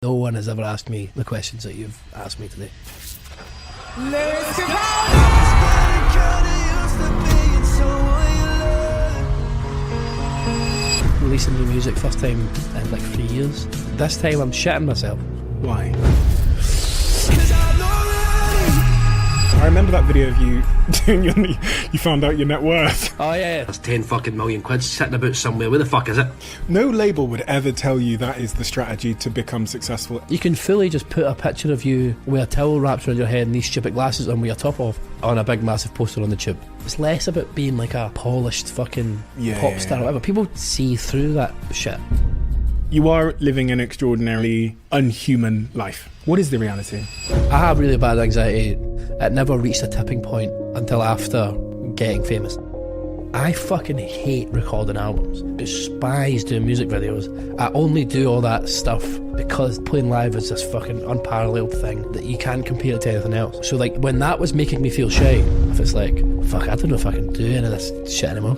No one has ever asked me the questions that you've asked me today. Releasing new music first time in like 3 years. This time I'm shitting myself. Why? I remember that video of you doing you found out your net worth. Oh yeah. There's 10 fucking million quid sitting about somewhere. Where the fuck is it? No label would ever tell you that is the strategy to become successful. You can fully just put a picture of you with a towel wrapped around your head and these stupid glasses on with your top off on a big massive poster on the tube. It's less about being like a polished fucking pop star or whatever. People see through that shit. You are living an extraordinarily unhuman life. What is the reality? I have really bad anxiety. It never reached a tipping point until after getting famous. I fucking hate recording albums. Despise doing music videos. I only do all that stuff because playing live is this fucking unparalleled thing that you can't compare it to anything else. So like when that was making me feel shy, if it's like, fuck, I don't know if I can do any of this shit anymore.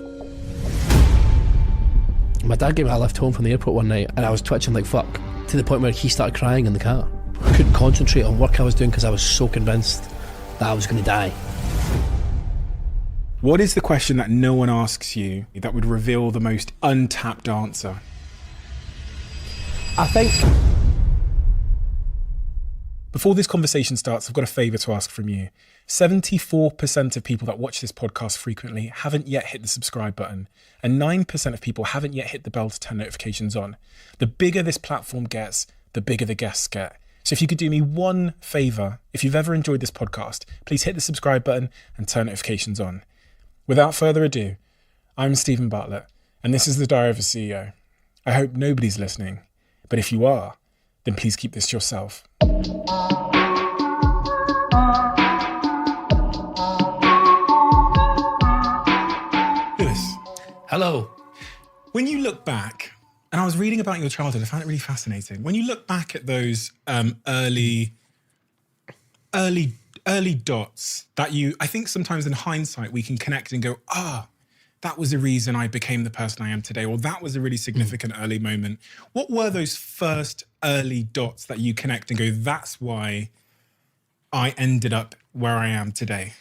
My dad gave me a lift home from the airport one night and I was twitching like fuck to the point where he started crying in the car. I couldn't concentrate on work I was doing because I was so convinced that I was going to die. What is the question that no one asks you that would reveal the most untapped answer? I think... Before this conversation starts, I've got a favour to ask from you. 74% of people that watch this podcast frequently haven't yet hit the subscribe button, and 9% of people haven't yet hit the bell to turn notifications on. The bigger this platform gets, the bigger the guests get. So if you could do me one favour, if you've ever enjoyed this podcast, please hit the subscribe button and turn notifications on. Without further ado, I'm Stephen Bartlett, and this is the Diary of a CEO. I hope nobody's listening, but if you are, then please keep this to yourself. Lewis. Hello. When you look back, and I was reading about your childhood, I found it really fascinating. When you look back at those early dots that I think sometimes in hindsight we can connect and go, that was the reason I became the person I am today, or that was a really significant early moment. What were those first early dots that you connect and go, that's why I ended up where I am today?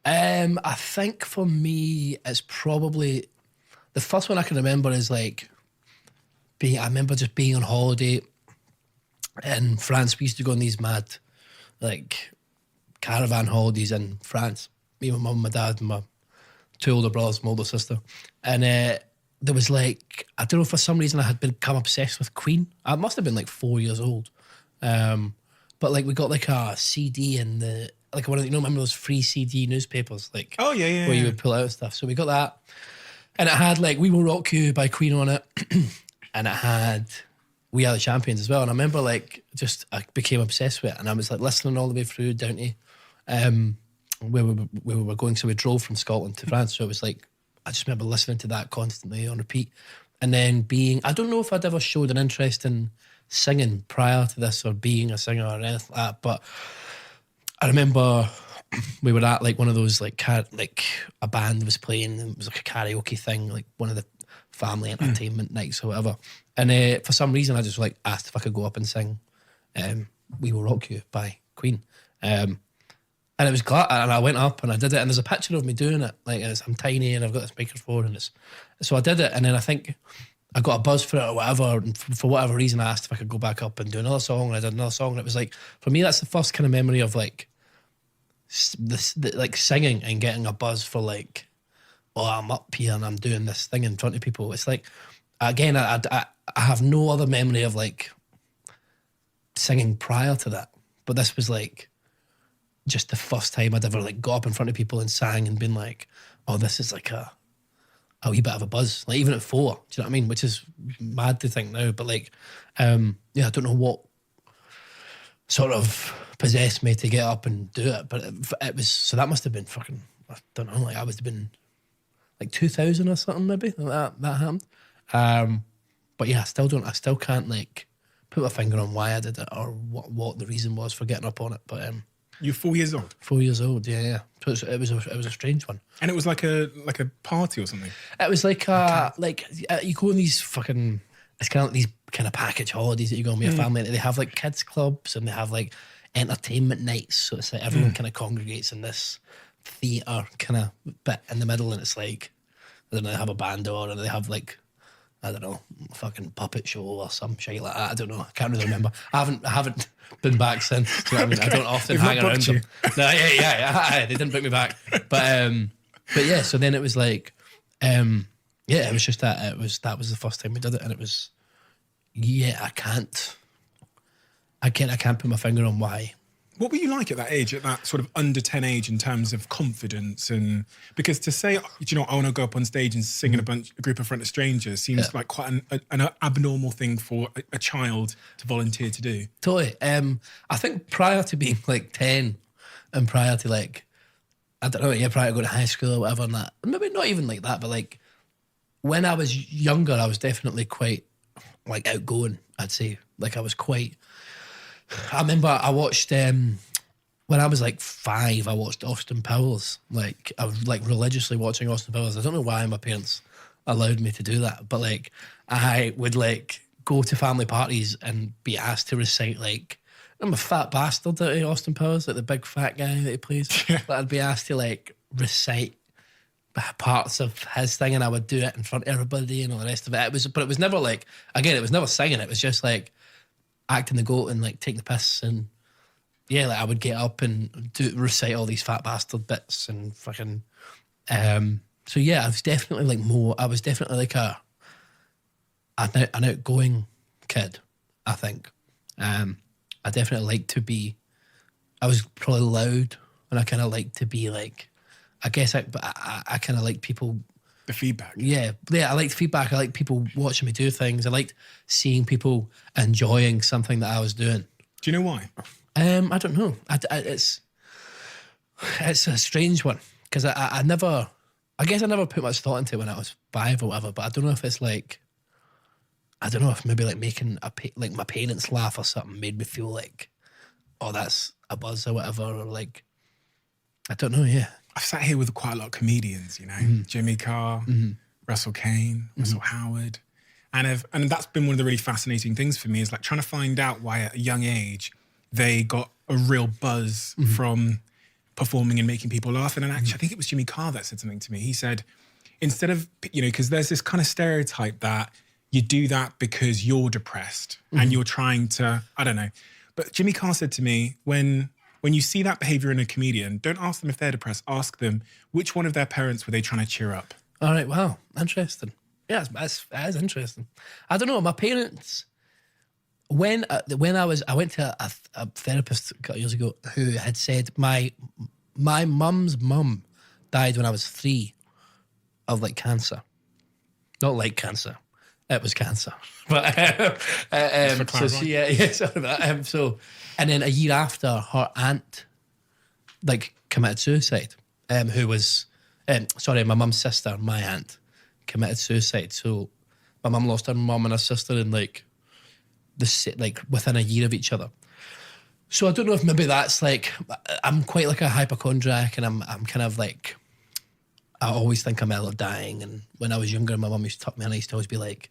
I think for me, it's probably... The first one I can remember is like... I remember just being on holiday in France. We used to go on these mad, like, caravan holidays in France. Me, my mum, my dad, and my two older brothers, my older sister. And there was like, I don't know, for some reason I had become obsessed with Queen. I must have been like 4 years old. But like we got like a CD in the, like one of the, remember those free CD newspapers? Like, oh yeah. Where you would pull out stuff. So we got that. And it had like We Will Rock You by Queen on it. And it had We Are the Champions as well. And I remember like I became obsessed with it. And I was like listening all the way through down to where we were going. So we drove from Scotland to France. So it was like, I just remember listening to that constantly on repeat. And then I don't know if I'd ever showed an interest in singing prior to this or being a singer or anything like that. But I remember we were at like one of those like a band was playing. It was like a karaoke thing, like one of the family entertainment nights or whatever. And for some reason I just like asked if I could go up and sing We Will Rock You by Queen. And it was glad, and I went up and I did it, and there's a picture of me doing it. Like I'm tiny and I've got this microphone, and so I did it, and then I think I got a buzz for it or whatever, and for whatever reason I asked if I could go back up and do another song, and I did another song, and it was like, for me that's the first kind of memory of like like singing and getting a buzz for like, I'm up here and I'm doing this thing in front of people. It's like, again, I have no other memory of like singing prior to that, but this was like just the first time I'd ever like got up in front of people and sang and been like, this is like a wee bit of a buzz, like even at 4, do you know what I mean? Which is mad to think now, but like, I don't know what sort of possessed me to get up and do it, but it was, so that must have been fucking, I don't know, like I must have been like 2000 or something maybe, like that happened. But yeah, I still can't like put my finger on why I did it or what the reason was for getting up on it, but You're 4 years old? 4 years old, yeah. So it was a strange one. And it was like a party or something? It was like you go in these fucking it's kind of like these kind of package holidays that you go on with your family. And they have like kids clubs and they have like entertainment nights. So it's like everyone kind of congregates in this theatre kind of bit in the middle, and it's like, I don't know, they have a band or they have like, I don't know, fucking puppet show or some shit like that. I don't know. I can't really remember. I haven't been back since. Do you know what I mean? I don't often hang around them. No, yeah. They didn't book me back. But yeah. So then it was like, it was just that that was the first time we did it, and it was, I can't put my finger on why. What were you like at that age, at that sort of under 10 age, in terms of confidence? And because to say, you know, I want to go up on stage and sing in a group of front of strangers seems like quite an abnormal thing for a child to volunteer to do. Totally. I think prior to being like 10 and prior to like, I don't know, prior to going to high school or whatever, and that, maybe not even like that, but like when I was younger, I was definitely quite like outgoing, I'd say. Like I was quite, I remember I watched, when I was like 5, I watched Austin Powers. Like I was like religiously watching Austin Powers. I don't know why my parents allowed me to do that, but like I would like go to family parties and be asked to recite like, I'm a fat bastard out of Austin Powers, like the big fat guy that he plays. But I'd be asked to like recite parts of his thing, and I would do it in front of everybody and all the rest of it. But it was never like, again, it was never singing. It was just like acting the goat and like taking the piss, and like I would get up and recite all these fat bastard bits and fucking. So yeah, I was definitely like an outgoing kid, I think. I definitely liked to be. I was probably loud, and I kind of liked to be like. I guess I kind of like people. The feedback. Yeah, I liked feedback. I liked people watching me do things. I liked seeing people enjoying something that I was doing. Do you know why? I don't know. It's a strange one, because I guess I never put much thought into it when I was 5 or whatever. But I don't know if it's like, I don't know if maybe like making like my parents laugh or something made me feel like, oh, that's a buzz or whatever, or like, I don't know. Yeah. I've sat here with quite a lot of comedians, you know, Jimmy Carr, Russell Kane, Russell Howard. And that's been one of the really fascinating things for me, is like trying to find out why at a young age they got a real buzz from performing and making people laugh. And actually, I think it was Jimmy Carr that said something to me. He said, instead of, you know, because there's this kind of stereotype that you do that because you're depressed and you're trying to, I don't know. But Jimmy Carr said to me, when you see that behaviour in a comedian, don't ask them if they're depressed. Ask them which one of their parents were they trying to cheer up. All right, wow, interesting. Yeah, that is interesting. I don't know, my parents, when I went to a therapist a couple of years ago who had said my mum's mum died when I was 3 of like cancer. Not like cancer. It was cancer. But so sorry about that. And then a year after, her aunt like committed suicide. Who was my mum's sister, my aunt, committed suicide. So my mum lost her mum and her sister in like within a year of each other. So I don't know if maybe that's like, I'm quite like a hypochondriac, and I'm kind of like, I always think I'm ill of dying. And when I was younger, my mum used to tuck me in, I used to always be like,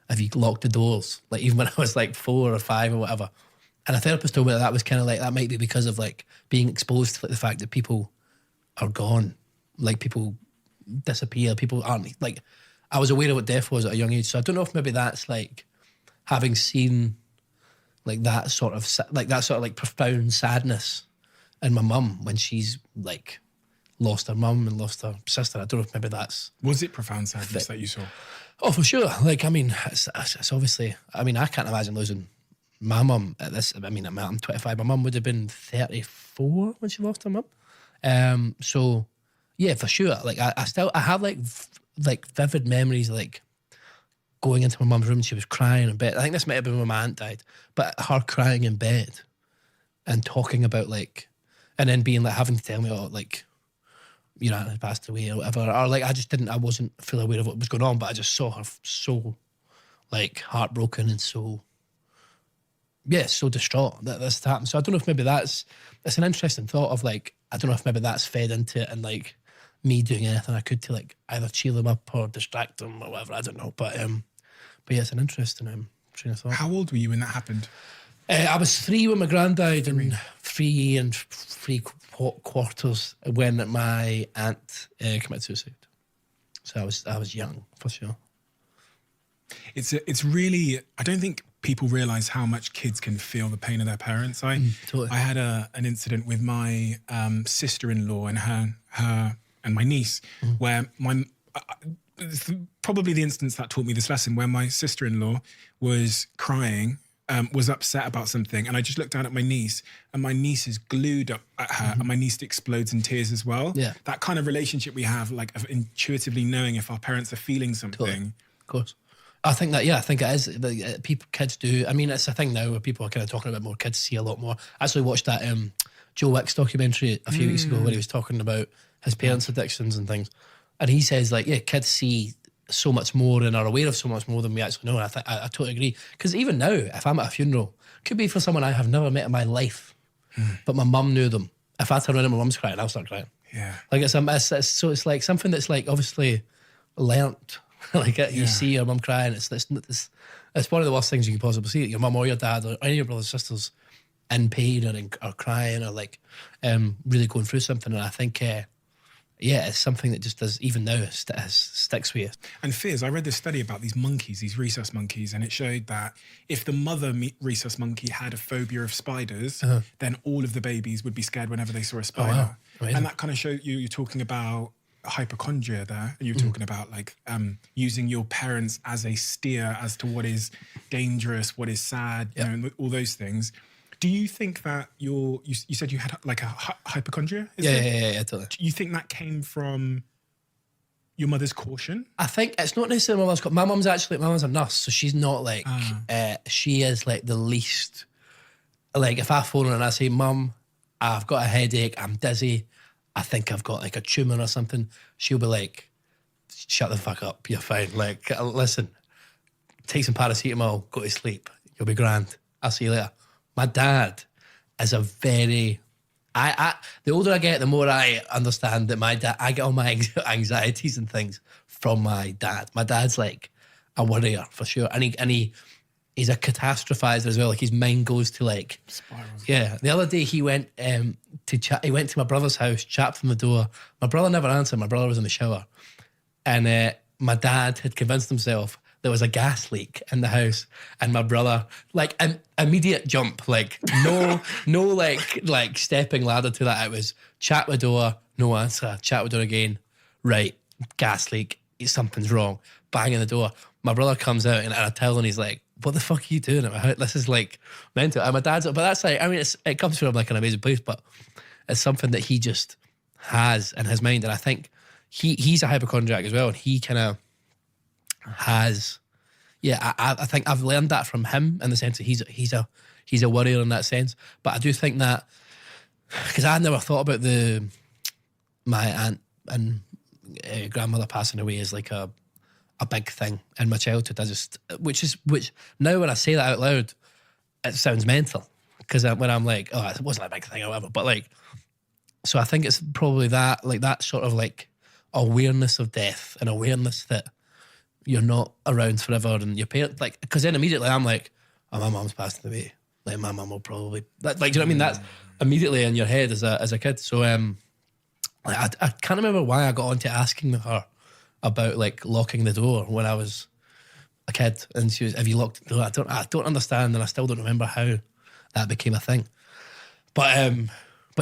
have you locked the doors? Like even when I was like 4 or 5 or whatever. And a therapist told me that was kind of like, that might be because of like being exposed to like the fact that people are gone. Like people disappear, people aren't, like, I was aware of what death was at a young age. So I don't know if maybe that's like having seen like that sort of like profound sadness in my mum when she's like lost her mum and lost her sister. I don't know if maybe that's... Was it profound sadness that you saw? Oh, for sure. Like, I mean, it's obviously... I mean, I can't imagine losing my mum at this... I mean, I'm 25. My mum would have been 34 when she lost her mum. So, yeah, for sure. Like, I have, like vivid memories of, like, going into my mum's room and she was crying in bed. I think this might have been when my aunt died. But her crying in bed and talking about, like... And then being, like, having to tell me, oh, like... you know, had passed away or whatever. Or like, I wasn't fully aware of what was going on, but I just saw her so like heartbroken and so distraught that this happened. So I don't know if maybe it's an interesting thought of like, I don't know if maybe that's fed into it and like me doing anything I could to like either cheer them up or distract them or whatever. I don't know. But yeah, it's an interesting train of thought. How old were you when that happened? I was 3 when my gran died, and 3 3/4 when my aunt committed suicide. So I was young for sure. It's really, I don't think people realise how much kids can feel the pain of their parents. Totally. I had an incident with my sister-in-law and her and my niece, where it's probably the instance that taught me this lesson, where my sister-in-law was crying, was upset about something, and I just looked down at my niece, and my niece is glued up at her, and my niece explodes in tears as well. Yeah. That kind of relationship we have, like of intuitively knowing if our parents are feeling something. Totally. Of course. I think that, I think it is. Kids do. I mean, it's a thing now where people are kind of talking about more. Kids see a lot more. I actually watched that Joe Wicks documentary a few weeks ago where he was talking about his parents' addictions and things. And he says, like, kids see so much more and are aware of so much more than we actually know. And I totally agree. Because even now, if I'm at a funeral, it could be for someone I have never met in my life, but my mum knew them. If I turn around and my mum's crying, I'll start crying. Yeah. Like it's like something that's like obviously learnt. Like you see your mum crying, it's one of the worst things you can possibly see. Your mum or your dad or any of your brothers and sisters in pain or crying or like really going through something. And I think it's something that just does, even now, sticks with you. And Fizz, I read this study about these monkeys, these rhesus monkeys, and it showed that if the mother rhesus monkey had a phobia of spiders, then all of the babies would be scared whenever they saw a spider. Wow. And that kind of showed you're talking about hypochondria there, and you're talking about like using your parents as a steer as to what is dangerous, what is sad, you know, and all those things. Do you think that you said you had like a hypochondria? Yeah, totally. Do you think that came from your mother's caution? I think it's not necessarily my mum's. My mum's a nurse, so she's not like she is like the least. Like if I phone her and I say, "Mum, I've got a headache, I'm dizzy, I think I've got like a tumour or something," she'll be like, "Shut the fuck up, you're fine. Like, listen, take some paracetamol, go to sleep, you'll be grand. I'll see you later." My dad is a very... the older I get, the more I understand that my dad... I get all my anxieties and things from my dad. My dad's like a worrier, for sure. And he's a catastrophizer as well. Like, his mind goes to like... Spirals. Yeah. The other day, he went he went to my brother's house, tapped on the door. My brother never answered. My brother was in the shower. And my dad had convinced himself there was a gas leak in the house, and my brother, like, an immediate jump, like, no like stepping ladder to that. It was chat with door, no answer, chat with door again, right, gas leak, something's wrong, bang in the door. My brother comes out, and I tell him, he's like, "What the fuck are you doing? This is like mental." And my dad's, but that's like, I mean, it comes from like an amazing place, but it's something that he just has in his mind, and I think he's a hypochondriac as well, and he kind of has, I think I've learned that from him in the sense that he's a worrier in that sense. But I do think that, because I never thought about my aunt and grandmother passing away as like a big thing in my childhood. Which now when I say that out loud, it sounds mental, because when I'm like, oh, it wasn't a big thing or whatever, but like, so I think it's probably that, like that sort of like awareness of death and awareness that you're not around forever, and your parents, like, because then immediately I'm like, oh, my mum's passed away. Like, my mum will probably, like, do you know what I mean? That's immediately in your head as a kid. So, I can't remember why I got onto asking her about like locking the door when I was a kid, and she was, "Have you locked the door?" I don't understand, and I still don't remember how that became a thing. But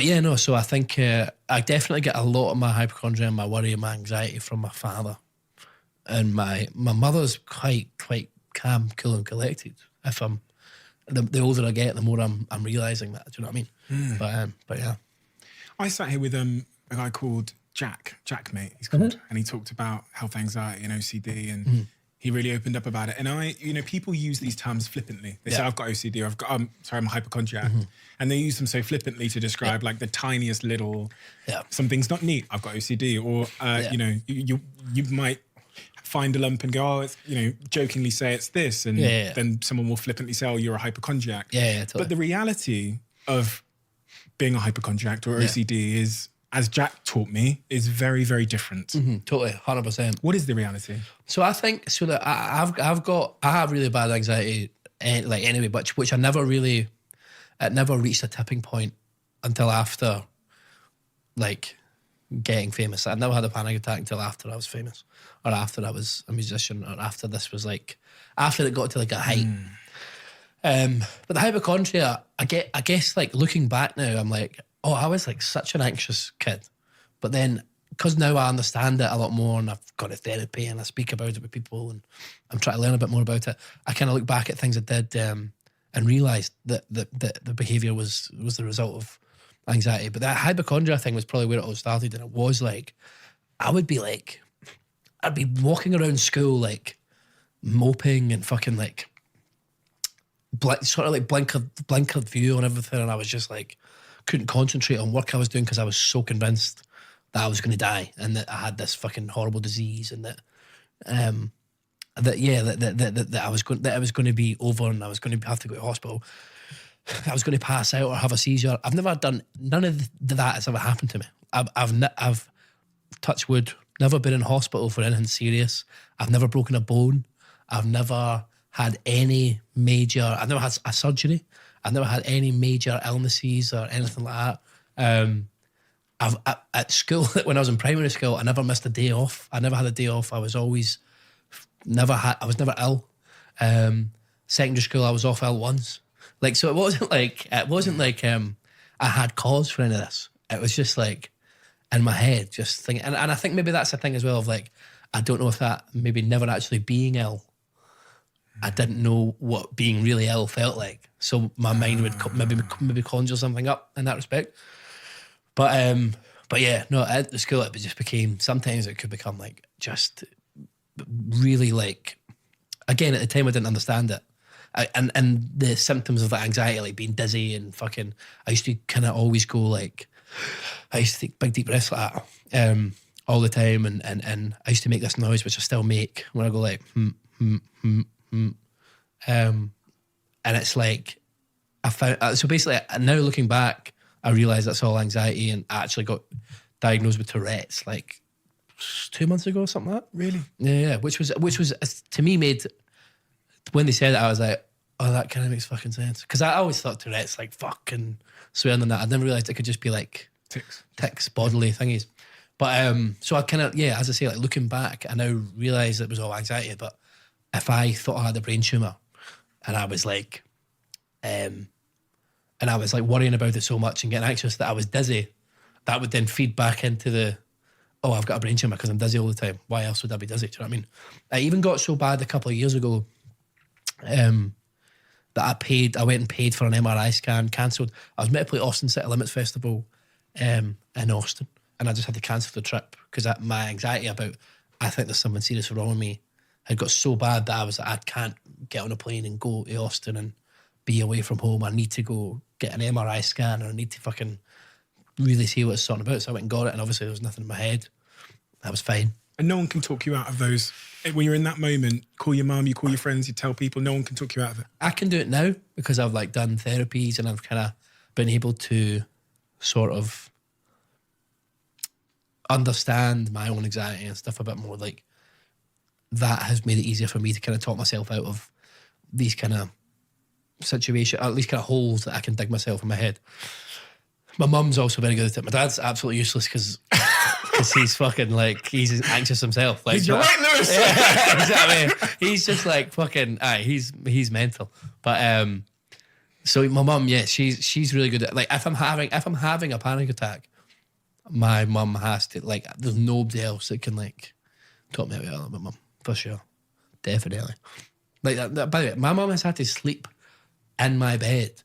yeah, no. So I think I definitely get a lot of my hypochondria and my worry and my anxiety from my father. And my mother's quite calm, cool, and collected. If I'm the older I get, the more I'm realising that. Do you know what I mean? But yeah, I sat here with a guy called Jack Mate, he's called, and he talked about health anxiety and OCD, and he really opened up about it. And people use these terms flippantly. They say, "I've got OCD," or I'm a hypochondriac, and they use them so flippantly to describe like the tiniest little something's not neat. I've got OCD, or you might find a lump and go, "Oh, it's," jokingly say it's this, and then someone will flippantly say, "Oh, you're a hypochondriac." Yeah, totally. But the reality of being a hypochondriac or OCD is, as Jack taught me, is very, very different. Totally, 100%. What is the reality? So I think so that I have really bad anxiety, like anyway, but which I never really, it never reached a tipping point until after, like, getting famous. I never had a panic attack until after I was famous, or after I was a musician, or after this was like, after it got to like a height. But the hypochondria, I guess like looking back now, I'm like, oh, I was like such an anxious kid. But then, because now I understand it a lot more and I've gone to therapy and I speak about it with people and I'm trying to learn a bit more about it, I kind of look back at things I did and realised that the behaviour was the result of anxiety. But that hypochondria thing was probably where it all started. And it was like, I'd be walking around school like moping and fucking like, sort of like blinkered view on everything, and I was just like couldn't concentrate on work I was doing because I was so convinced that I was going to die and that I had this fucking horrible disease and that that I was going, that it was going to be over and I was going to have to go to hospital. I was going to pass out or have a seizure. I've never done, none of that has ever happened to me. I've touched wood, never been in hospital for anything serious. I've never broken a bone. I've never had any major, I've never had a surgery. I've never had any major illnesses or anything like that. At school, when I was in primary school, I never missed a day off. I never had a day off. I was never ill. Secondary school, I was off ill once. Like, so it wasn't like I had cause for any of this. It was just like in my head, just thinking, and I think maybe that's the thing as well of like, I don't know if that maybe never actually being ill, I didn't know what being really ill felt like. So my mind would maybe conjure something up in that respect. But yeah, no, at the school it just became, sometimes it could become like just really like, again, at the time I didn't understand it. And the symptoms of that anxiety, like being dizzy and fucking, I used to kind of always go like, I used to take big deep breaths like that all the time. And I used to make this noise, which I still make when I go like, and it's like, I found, so basically now looking back, I realised that's all anxiety and I actually got diagnosed with Tourette's like 2 months ago or something like that. Really? Yeah, which was to me made, when they said it, I was like, oh, that kind of makes fucking sense. Because I always thought Tourette's like fucking swearing on that. I never realised it could just be like tics, bodily thingies. But so I kind of, yeah, as I say, like looking back, I now realise it was all anxiety. But if I thought I had a brain tumour and I was like, worrying about it so much and getting anxious that I was dizzy, that would then feed back into the, oh, I've got a brain tumour because I'm dizzy all the time. Why else would I be dizzy? Do you know what I mean? I even got so bad a couple of years ago that I went and paid for an MRI scan, cancelled. I was meant to play Austin City Limits Festival in Austin, and I just had to cancel the trip because my anxiety about, I think there's something serious wrong with me, had got so bad that I was like, I can't get on a plane and go to Austin and be away from home. I need to go get an MRI scan, or I need to fucking really see what it's sorting about. So I went and got it, and obviously there was nothing in my head. I was fine. And no one can talk you out of those. When you're in that moment, call your mum, you call your friends, you tell people, no one can talk you out of it. I can do it now because I've like done therapies and I've kind of been able to sort of understand my own anxiety and stuff a bit more. Like, that has made it easier for me to kind of talk myself out of these kind of situations, at least kind of holes that I can dig myself in my head. My mum's also very good at it. My dad's absolutely useless because he's fucking like, he's anxious himself. Like, You're right, Lewis. Yeah, exactly. He's just like fucking, he's mental. But so my mum, yeah, she's really good at, like, if I'm having a panic attack, my mum has to, like, there's nobody else that can like talk me out of it but mum, for sure. Definitely. Like that, by the way, my mum has had to sleep in my bed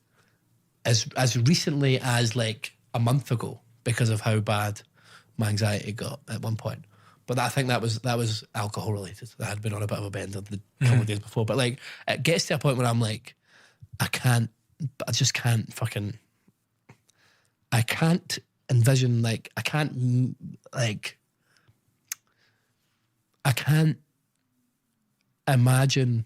as recently as like a month ago because of how bad my anxiety got at one point. But I think that was alcohol related. I had been on a bit of a bender the couple of days before. But like, it gets to a point where I'm like, I can't envision, like, I can't imagine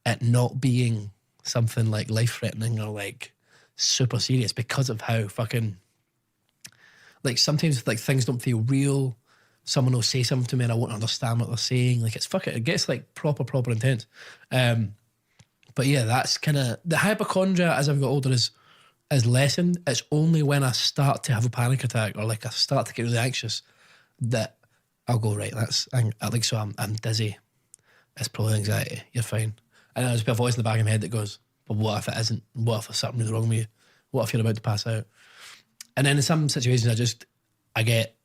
it not being something like life-threatening or like super serious because of how fucking, Like sometimes like things don't feel real. Someone will say something to me and I won't understand what they're saying. Like it's fucking, it gets like proper intense. But yeah, that's kind of the hypochondria as I've got older is lessened. It's only when I start to have a panic attack or like I start to get really anxious that I'll go, right, I think so. I'm dizzy. It's probably anxiety. You're fine. And there's a voice in the back of my head that goes, but what if it isn't? What if there's something really wrong with you? What if you're about to pass out? And then in some situations, I get,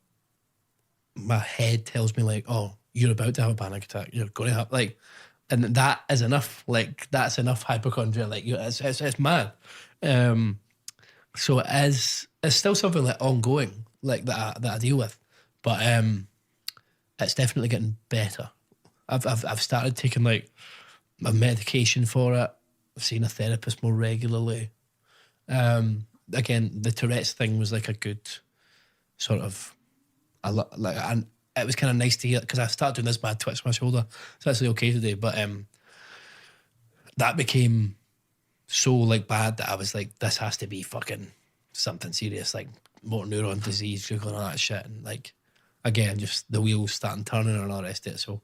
my head tells me like, oh, you're about to have a panic attack. You're going to have like, and that is enough. Like that's enough hypochondria. Like it's mad. So it's still something like ongoing, like that I deal with, but it's definitely getting better. I've started taking like a medication for it. I've seen a therapist more regularly. Again, the Tourette's thing was like a good sort of, and it was kind of nice to hear because I started doing this bad twitch my shoulder. It's actually okay today, but that became so like bad that I was like, this has to be fucking something serious, like motor neuron disease, and all that shit, and like again, just the wheels starting turning and all the rest of it. So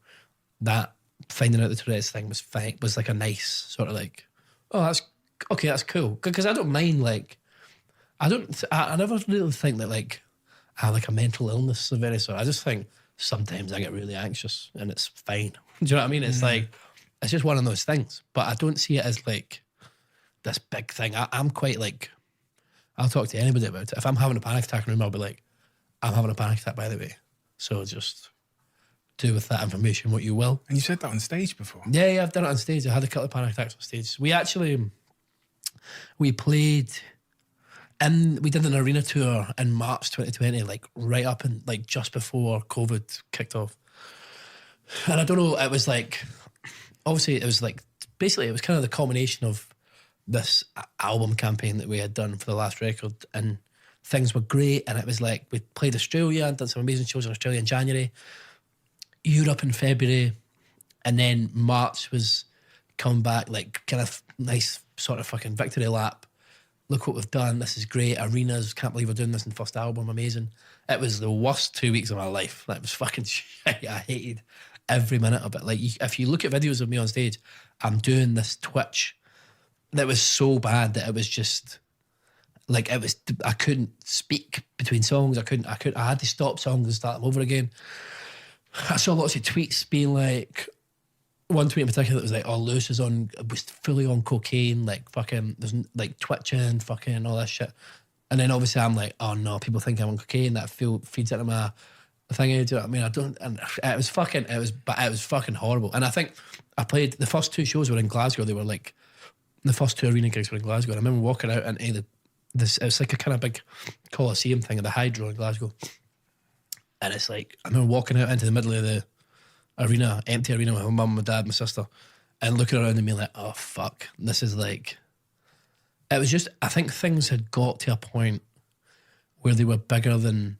that finding out the Tourette's thing was fine, was like a nice sort of like, oh, that's okay, that's cool, because I don't mind like, I never really think that like I have like a mental illness of any sort. I just think sometimes I get really anxious and it's fine. Do you know what I mean? It's like, it's just one of those things, but I don't see it as like this big thing. I'm quite like, I'll talk to anybody about it. If I'm having a panic attack in a room, I'll be like, I'm having a panic attack, by the way. So just do with that information what you will. And you said that on stage before? Yeah, I've done it on stage. I had a couple of panic attacks on stage. We played, and we did an arena tour in March 2020, like right up and like just before COVID kicked off. And I don't know, it was like, obviously it was like, basically it was kind of the combination of this album campaign that we had done for the last record, and things were great. And it was like, we played Australia and done some amazing shows in Australia in January, Europe in February, and then March was coming back, like kind of nice sort of fucking victory lap. Look what we've done. This is great. Arenas, can't believe we're doing this in the first album. Amazing. It was the worst 2 weeks of my life. That was fucking shit. I hated every minute of it. Like, if you look at videos of me on stage, I'm doing this twitch that was so bad that it was just like, I couldn't speak between songs. I had to stop songs and start them over again. I saw lots of tweets being like, one tweet in particular that was like, oh, Lewis was fully on cocaine, like fucking, there's like twitching, fucking all that shit. And then obviously I'm like, oh no, people think I'm on cocaine, that feeds into my thing. Do you know what I mean? I don't, and it was fucking horrible. And I think I played, the first two shows were in Glasgow. They were like, the first two arena gigs were in Glasgow. And I remember walking out into it was like a kind of big Coliseum thing at the Hydro in Glasgow. And it's like, I remember walking out into the middle of the arena, empty arena with my mum, my dad, my sister, and looking around and being like, oh fuck, this is like, it was just, I think things had got to a point where they were bigger than,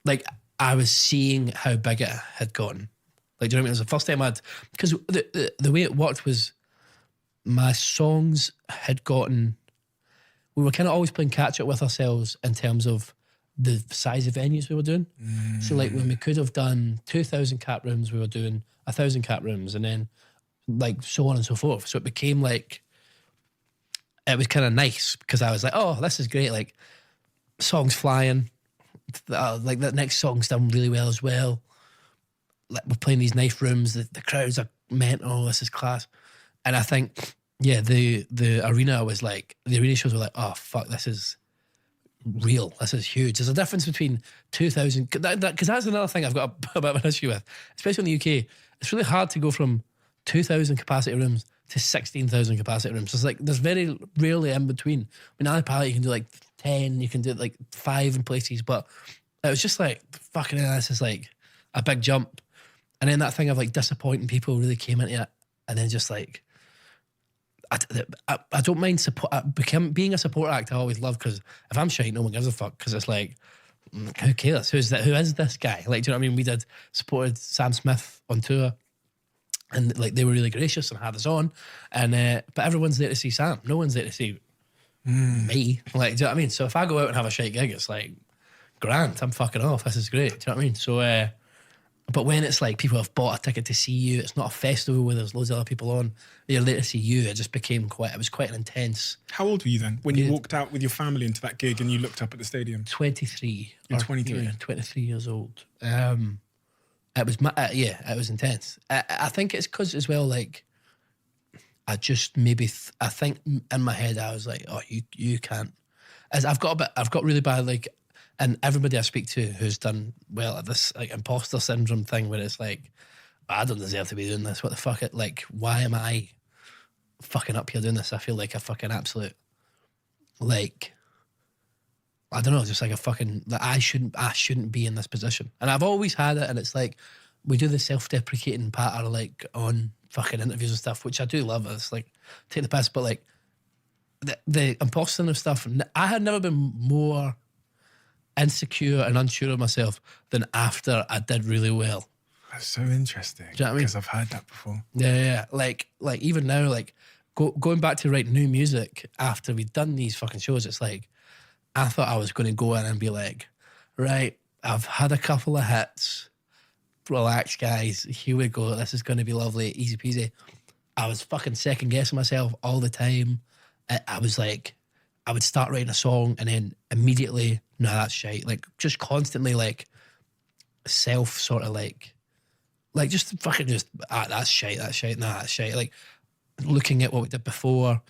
like, I was seeing how big it had gotten. Like, do you know what I mean? It was the first time because the way it worked was my songs had gotten, we were kind of always playing catch up with ourselves in terms of the size of venues we were doing. So like when we could have done 2,000 cap rooms, we were doing 1,000 cap rooms, and then like so on and so forth. So it became like, it was kind of nice because I was like, oh, this is great. Like, songs flying. Like that next song's done really well as well. Like, we're playing these nice rooms. The crowds are mental. This is class. And I think, yeah, the arena was like, the arena shows were like, oh fuck, this is real. This is huge. There's a difference between 2,000, because that's another thing I've got a bit of an issue with, especially in the UK. It's really hard to go from 2,000 capacity rooms to 16,000 capacity rooms. It's like, there's very rarely in between. I mean, Ali Palette, you can do like 10, you can do like 5 in places, but it was just like, fucking hell, this is like a big jump. And then that thing of like disappointing people really came into it, and then just like, I don't mind support. Being a support act, I always love, because if I'm shite, no one gives a fuck, because it's like, who cares? Who is this guy? Like, do you know what I mean? We supported Sam Smith on tour, and like they were really gracious and had us on, and but everyone's there to see Sam. No one's there to see me. Like, do you know what I mean? So if I go out and have a shite gig, it's like, grand, I'm fucking off. This is great. Do you know what I mean? So, but when it's like people have bought a ticket to see you, it's not a festival where there's loads of other people on. You're there to see you. It just became it was quite an intense. How old were you then when you walked out with your family into that gig and you looked up at the stadium? 23. You're 23. Yeah, 23 years old. It was, it was intense. I think it's because as well, like, I just maybe, I think in my head, I was like, oh, you can't. As I've got really bad, like, and everybody I speak to who's done well at this, like, imposter syndrome thing where it's like, I don't deserve to be doing this. What the fuck? Like, why am I fucking up here doing this? I feel like a fucking absolute, like, I don't know, just like a fucking, like, I shouldn't be in this position. And I've always had it, and it's like, we do the self-deprecating patter, like, on fucking interviews and stuff, which I do love. It's like, take the piss, but like, the imposter and stuff, I had never been more insecure and unsure of myself than after I did really well. That's so interesting. Do you know what I mean? Because I've heard that before. Yeah. Like even now, like going back to write new music after we'd done these fucking shows, it's like, I thought I was going to go in and be like, right, I've had a couple of hits. Relax, guys. Here we go. This is going to be lovely. Easy peasy. I was fucking second guessing myself all the time. I was like, I would start writing a song and then immediately, no, that's shite. Like, just constantly, like, self sort of like just fucking just, that's shite, nah, that's shite. Like, looking at what we did before,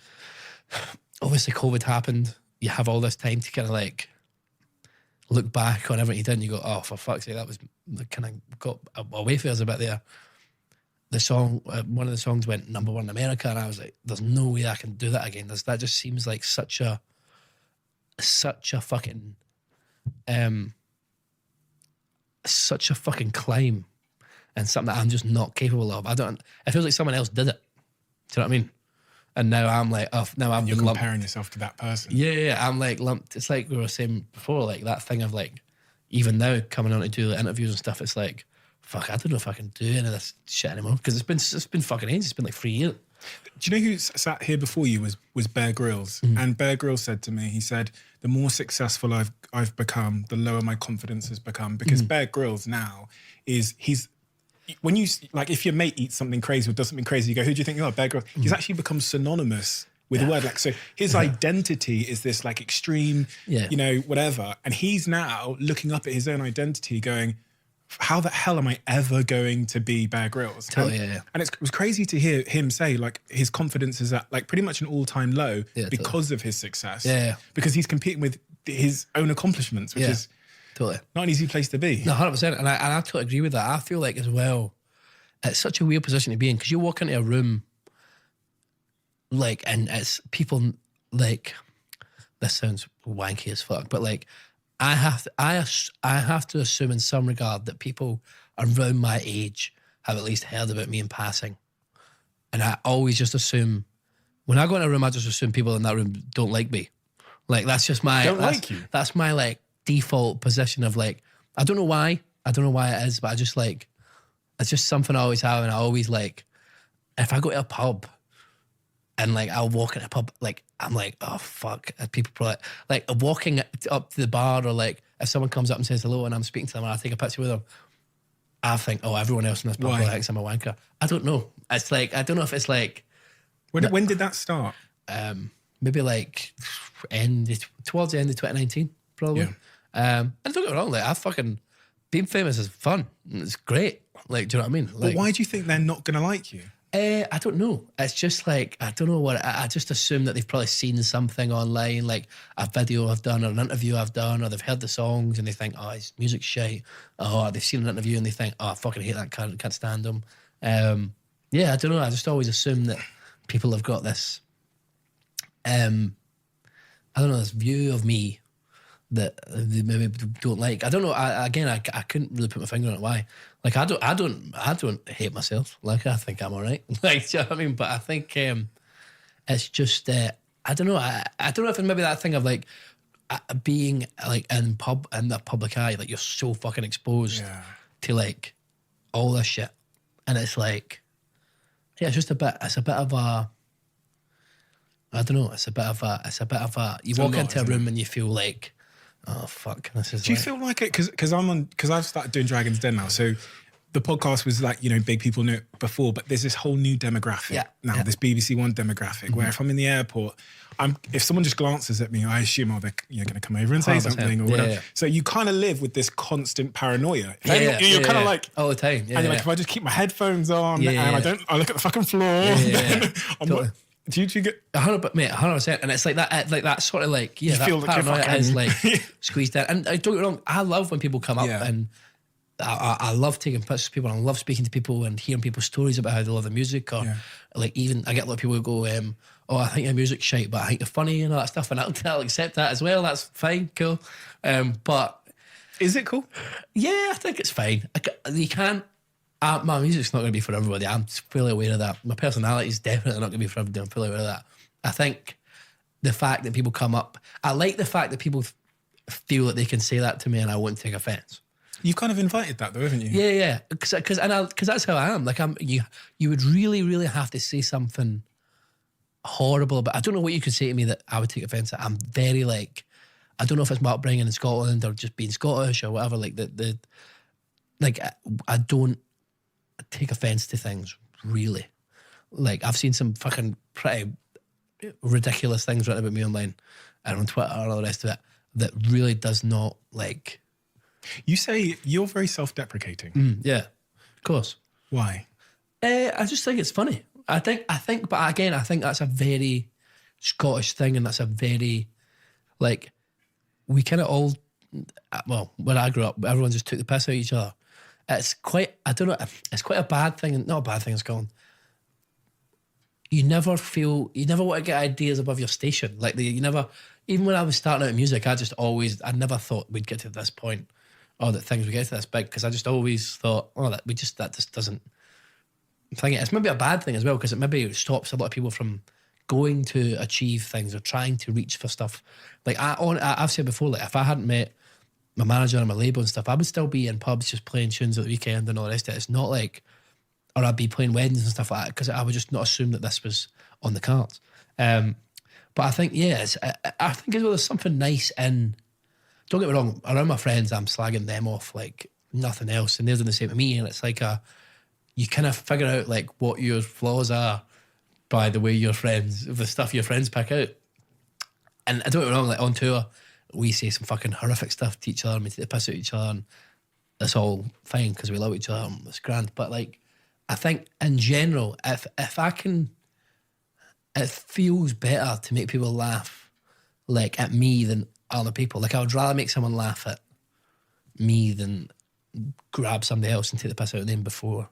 obviously COVID happened. You have all this time to kind of like look back on everything you did and you go, oh, for fuck's sake, that was kind of got away from us a bit there. The song, one of the songs went #1 in America, and I was like, there's no way I can do that again. That just seems like such a fucking climb, and something that I'm just not capable of. It feels like someone else did it. Do you know what I mean? And now I'm like, oh, now I'm You're lumped. comparing yourself to that person. Yeah, I'm like lumped. It's like we were saying before, like that thing of like, even now coming on to do the interviews and stuff, it's like, fuck, I don't know if I can do any of this shit anymore, because it's been fucking ages. It's been like 3 years. Do you know who sat here before you was Bear Grylls? And Bear Grylls said to me, he said, the more successful I've become, the lower my confidence has become. Because Bear Grylls now when you, like, if your mate eats something crazy or does something crazy, you go, who do you think you are? Bear Grylls. He's actually become synonymous with the word. Like, so his identity is this like extreme, you know, whatever. And he's now looking up at his own identity going, how the hell am I ever going to be Bear Grylls? Totally, and it was crazy to hear him say, like, his confidence is at like pretty much an all-time low because of his success. Yeah. Because he's competing with his own accomplishments, which is not an easy place to be. No, 100%. And I totally agree with that. I feel like as well, it's such a weird position to be in, because you walk into a room, like, and it's people, like, this sounds wanky as fuck, but like, I have to assume in some regard that people around my age have at least heard about me in passing. And I always just assume, when I go in a room, I just assume people in that room don't like me. Like, that's just my... like you? That's my, like, default position of, like, I don't know why it is, but I just, like, it's just something I always have. And I always, like, if I go to a pub and, like, I'll walk in a pub, like, I'm like, oh, fuck. And people probably, like, walking up to the bar, or, like, if someone comes up and says hello and I'm speaking to them and I take a picture with them, I think, oh, everyone else in this pub thinks I'm a wanker. I don't know. It's like, I don't know if it's like... When did that start? Maybe, like, towards the end of 2019, probably. Yeah. And don't get me wrong, like, I fucking... Being famous is fun. It's great. Like, do you know what I mean? Like, But why do you think they're not going to like you? I don't know. It's just like, I don't know what, I just assume that they've probably seen something online, like a video I've done or an interview I've done, or they've heard the songs and they think, oh, his music's shite. Or they've seen an interview and they think, oh, I fucking hate that, can't stand him. Yeah, I don't know. I just always assume that people have got this, I don't know, this view of me that they maybe don't like. I don't know. I couldn't really put my finger on it. Why? Like, I don't hate myself. Like, I think I'm all right. Like, do you know what I mean? But I think it's just I don't know. I don't know if it's maybe that thing of like being like in the public eye. Like, you're so fucking exposed to like all this shit, and it's like, yeah, it's just a bit. It's a bit of a. I don't know. It's a bit of a. You walk into a room and you feel like Oh fuck! This is. Do you feel like it? Because I've started doing Dragon's Den now. So the podcast was like, big people knew it before, but there's this whole new demographic now. This BBC One demographic where if I'm in the airport, if someone just glances at me, I assume they're going to come over and say 100%. something or whatever. Yeah. So you kind of live with this constant paranoia. Yeah, You're kind of like all the time. Yeah, and you're like, if I just keep my headphones on and I look at the fucking floor, then I'm Totally. not, do you get 100%, and it's like that sort of like that feel like you're paranoia fucking- is like squeezed in. And don't get me wrong, I love when people come up and I love taking pictures of people and I love speaking to people and hearing people's stories about how they love the music or like even I get a lot of people who go, oh, I think your music's shite, but I think you're funny and all that stuff, and I'll accept that as well. That's fine, cool. But is it cool? yeah, I think it's fine. You can't. My music's not going to be for everybody. I'm fully aware of that. My personality is definitely not going to be for everybody. I'm fully aware of that. I think the fact that people come up, I like the fact that people feel that they can say that to me and I won't take offence. You've kind of invited that though, haven't you? Yeah. Because that's how I am. Like you would really, really have to say something horrible, but I don't know what you could say to me that I would take offence at. I'm very like, I don't know if it's my upbringing in Scotland or just being Scottish or whatever. Like I don't take offence to things really. Like I've seen some fucking pretty ridiculous things written about me online and on Twitter and all the rest of it that really does not like. You say you're very self-deprecating. Yeah, of course. Why? I just think it's funny. I think, but again, I think that's a very Scottish thing, and that's a very like we kind of all. Well, when I grew up, everyone just took the piss out of each other. It's quite. I don't know. It's quite a bad thing. Not a bad thing. It's called. You never want to get ideas above your station. Like you never. Even when I was starting out in music, I never thought we'd get to this point, or that things would get to this big. Because I just always thought, that just doesn't. It's maybe a bad thing as well because it maybe stops a lot of people from going to achieve things or trying to reach for stuff. Like I've said before, like if I hadn't met my manager and my label and stuff, I would still be in pubs just playing tunes at the weekend and all the rest of it. It's not like, or I'd be playing weddings and stuff like that because I would just not assume that this was on the cards. But I think, I think as well there's something nice in, don't get me wrong, around my friends I'm slagging them off like nothing else and they're doing the same to me, and it's like you kind of figure out like what your flaws are by the way the stuff your friends pick out. And I don't get me wrong, like on tour, we say some fucking horrific stuff to each other and we take the piss out of each other and it's all fine because we love each other and it's grand. But like, I think in general, if I can, it feels better to make people laugh like at me than other people. Like I would rather make someone laugh at me than grab somebody else and take the piss out of them before.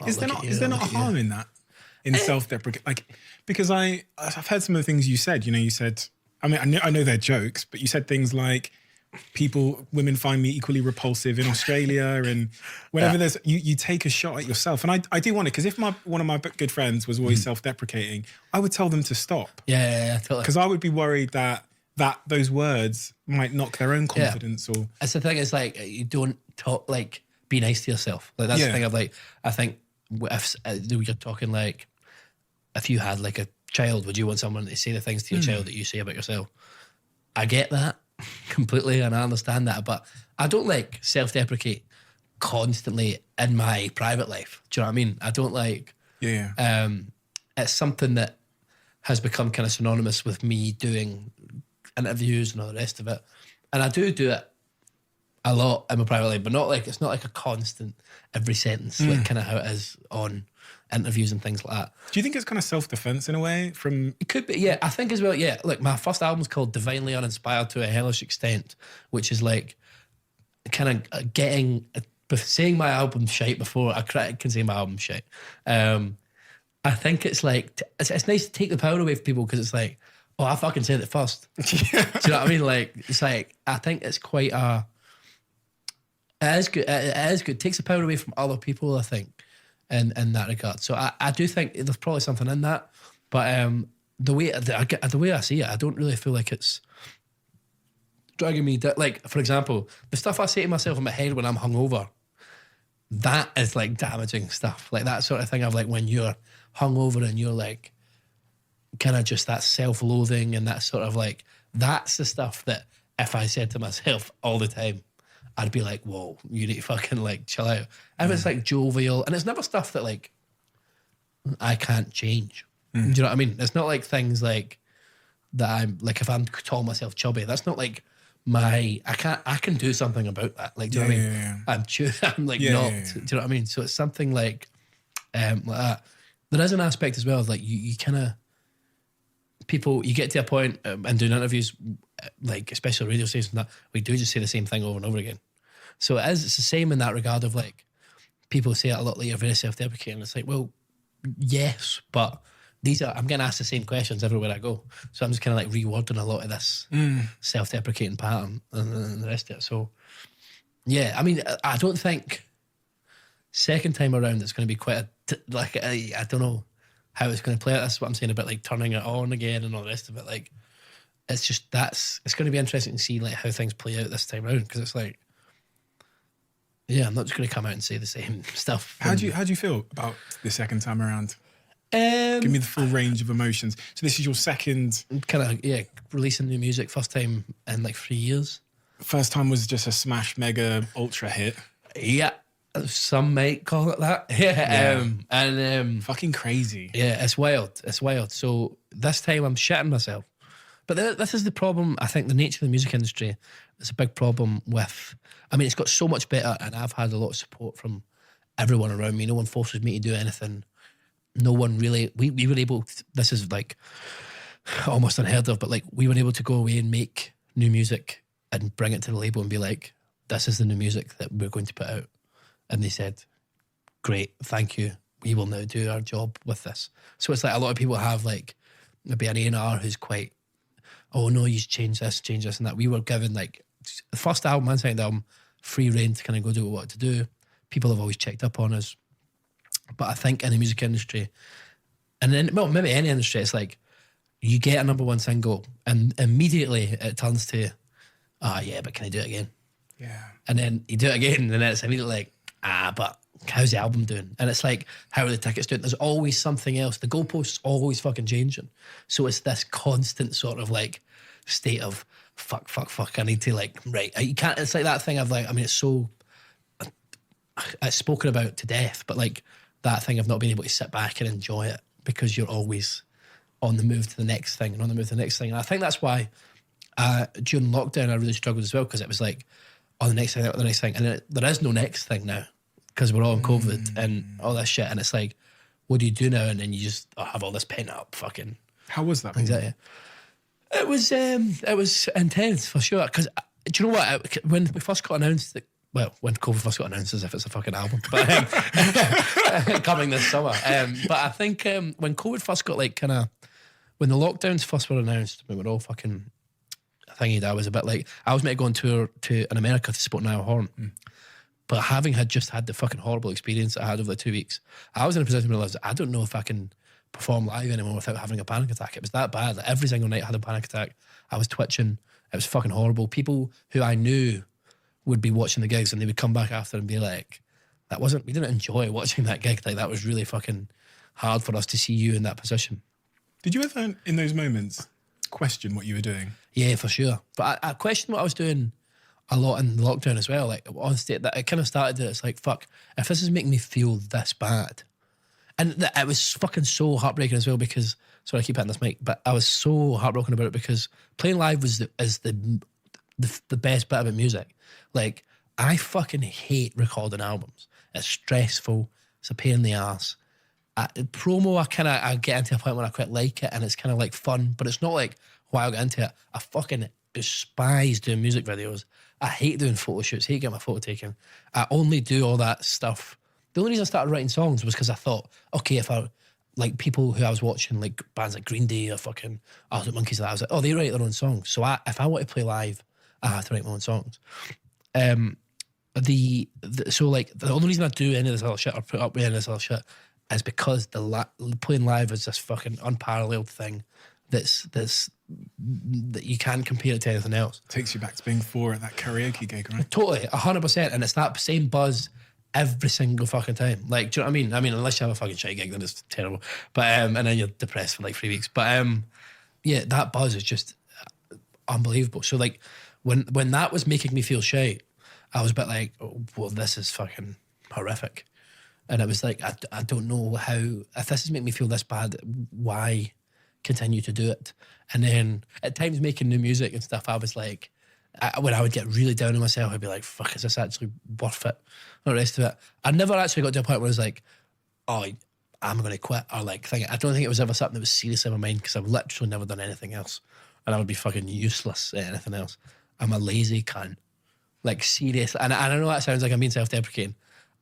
Is there not a harm in that? In self-deprecate, like because I've heard some of the things you said. You said, I mean, I know they're jokes, but you said things like women find me equally repulsive in Australia, and whenever there's you take a shot at yourself, and I do wonder because if one of my good friends was always self-deprecating, I would tell them to stop. Yeah, totally. Because I would be worried that those words might knock their own confidence. Or that's the thing. Is like you don't talk like be nice to yourself. Like that's the thing. Of like I think if you're talking like if you had like a child, would you want someone to say the things to your child that you say about yourself? I get that completely and I understand that, but I don't like self-deprecate constantly in my private life. Do you know what I mean? I don't like it's something that has become kind of synonymous with me doing interviews and all the rest of it, and I do it a lot in my private life, but not like it's not like a constant every sentence like kind of how it is on interviews and things like that. Do you think it's kind of self-defense in a way? It could be, I think as well, Look, my first album's called Divinely Uninspired to a Hellish Extent, which is like kind of saying my album's shite before a critic can say my album's shite. I think it's like, it's nice to take the power away from people because it's like, oh, I fucking said it first. Do you know what I mean? Like, it's like, I think it's quite it is good. It is good. It takes the power away from other people, I think. In that regard, so I do think there's probably something in that, but the way I see it, I don't really feel like it's dragging me down. Like for example, the stuff I say to myself in my head when I'm hungover, that is like damaging stuff, like that sort of thing of like when you're hungover and you're like kind of just that self-loathing and that sort of like that's the stuff that if I said to myself all the time, I'd be like, whoa, you need to fucking like chill out. If it's like jovial, and it's never stuff that like I can't change. Do you know what I mean? It's not like things like that I'm like, if I'm calling myself chubby, that's not like I can do something about that. Like, do you know what I mean? Yeah. I'm like not, Yeah. do you know what I mean? So it's something like that. There is an aspect as well of like, you kind of, people, you get to a point and doing interviews, like especially radio stations and that, we do just say the same thing over and over again. So it's the same in that regard of like, people say it a lot later, very self-deprecating. It's like, well, yes, but I'm getting asked the same questions everywhere I go. So I'm just kind of like rewording a lot of this self-deprecating pattern and the rest of it. So yeah, I mean, I don't think second time around it's going to be quite I don't know how it's going to play out. That's what I'm saying about like turning it on again and all the rest of it. Like, it's just, it's going to be interesting to see like how things play out this time around, because it's like, yeah, I'm not just going to come out and say the same stuff. How do you feel about the second time around? Give me the full range of emotions. So this is your second... Kind of, releasing new music, first time in like 3 years. First time was just a smash, mega, ultra hit. Yeah, some might call it that. Yeah. Fucking crazy. Yeah, it's wild. It's wild. So this time I'm shitting myself. But this is the problem. I think the nature of the music industry is a big problem with... I mean, it's got so much better, and I've had a lot of support from everyone around me. No one forces me to do anything. No one really... We were able... This is like almost unheard of, but like we were able to go away and make new music and bring it to the label and be like, this is the new music that we're going to put out. And they said, great, thank you. We will now do our job with this. So it's like a lot of people have like maybe an A&R who's quite, oh no, you change this and that. We were given like the first album and second album free reign to kind of go do what we wanted to do. People have always checked up on us. But I think in the music industry, and then, well, maybe any industry, it's like you get a number one single and immediately it turns to, yeah, but can I do it again? Yeah. And then you do it again and then it's immediately like, but how's the album doing? And it's like, how are the tickets doing? There's always something else. The goalpost's always fucking changing. So it's this constant sort of like state of fuck. I need to like, right. You can't, it's like that thing of like, I mean, it's so, it's spoken about to death, but like that thing of not being able to sit back and enjoy it because you're always on the move to the next thing and on the move to the next thing. And I think that's why during lockdown I really struggled as well, because it was like, the next thing, the next thing. And there is no next thing now because we're all in COVID and all this shit. And it's like, what do you do now? And then you just have all this pent up fucking... How was that? Anxiety. It was intense for sure. Because do you know what? When we first got announced that, well, when COVID first got announced, as if it's a fucking album, but coming this summer. But I think when COVID first got like kind of, when the lockdowns first were announced, we were all fucking thingy. I was a bit like, I was meant to go on tour in America to support Niall Horan, but having just had the fucking horrible experience I had over the 2 weeks, I was in a position where I realised I don't know if I can perform live anymore without having a panic attack. It was that bad. Like every single night I had a panic attack. I was twitching. It was fucking horrible. People who I knew would be watching the gigs and they would come back after and be like, we didn't enjoy watching that gig. Like that was really fucking hard for us to see you in that position. Did you ever, in those moments, question what you were doing? Yeah, for sure. But I questioned what I was doing a lot in lockdown as well. Like, honestly, that it kind of started that it's like, fuck, if this is making me feel this bad. And it was fucking so heartbreaking as well because, sorry I keep hitting this mic, but I was so heartbroken about it because playing live is the best bit about music. Like, I fucking hate recording albums. It's stressful. It's a pain in the ass. Promo, I get into a point where I quite like it and it's kind of like fun, but it's not like why I get into it. I fucking despise doing music videos. I hate doing photo shoots, hate getting my photo taken. I only do all that stuff. The only reason I started writing songs was because I thought, okay, if I, like people who I was watching, like bands like Green Day or fucking Arctic Monkeys, I was like, oh, they write their own songs. So if I want to play live, I have to write my own songs. So like the only reason I do any of this other shit or put up with any of this other shit is because playing live is this fucking unparalleled thing that you can't compare it to anything else. Takes you back to being 4 at that karaoke gig, right? Totally, 100%, and it's that same buzz every single fucking time. Like, do you know what I mean? I mean, unless you have a fucking shit gig, then it's terrible. But and then you're depressed for like 3 weeks. But yeah, that buzz is just unbelievable. So like, when that was making me feel shit, I was a bit like, oh, well, this is fucking horrific. And it was like, I don't know how, if this is making me feel this bad, why continue to do it? And then at times making new music and stuff, I was like, when I would get really down on myself, I'd be like, fuck, is this actually worth it? And the rest of it. I never actually got to a point where I was like, oh, I'm going to quit, or like, I don't think it was ever something that was serious in my mind, because I've literally never done anything else. And I would be fucking useless at anything else. I'm a lazy cunt. Like, seriously. And I know that sounds like I'm being self-deprecating.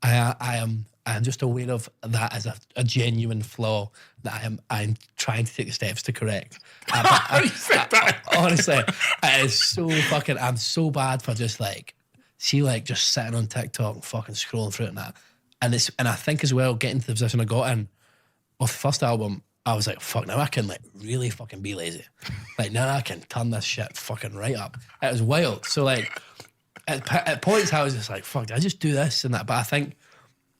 I am just aware of that as a genuine flaw that I'm trying to take the steps to correct. Honestly, it is so fucking, I'm so bad for just like, just sitting on TikTok and fucking scrolling through it and that. And I think as well, getting to the position I got in with the first album, I was like, fuck, now I can like really fucking be lazy. Like, now I can turn this shit fucking right up. It was wild. So like, at points I was just like, fuck, did I just do this and that? But I think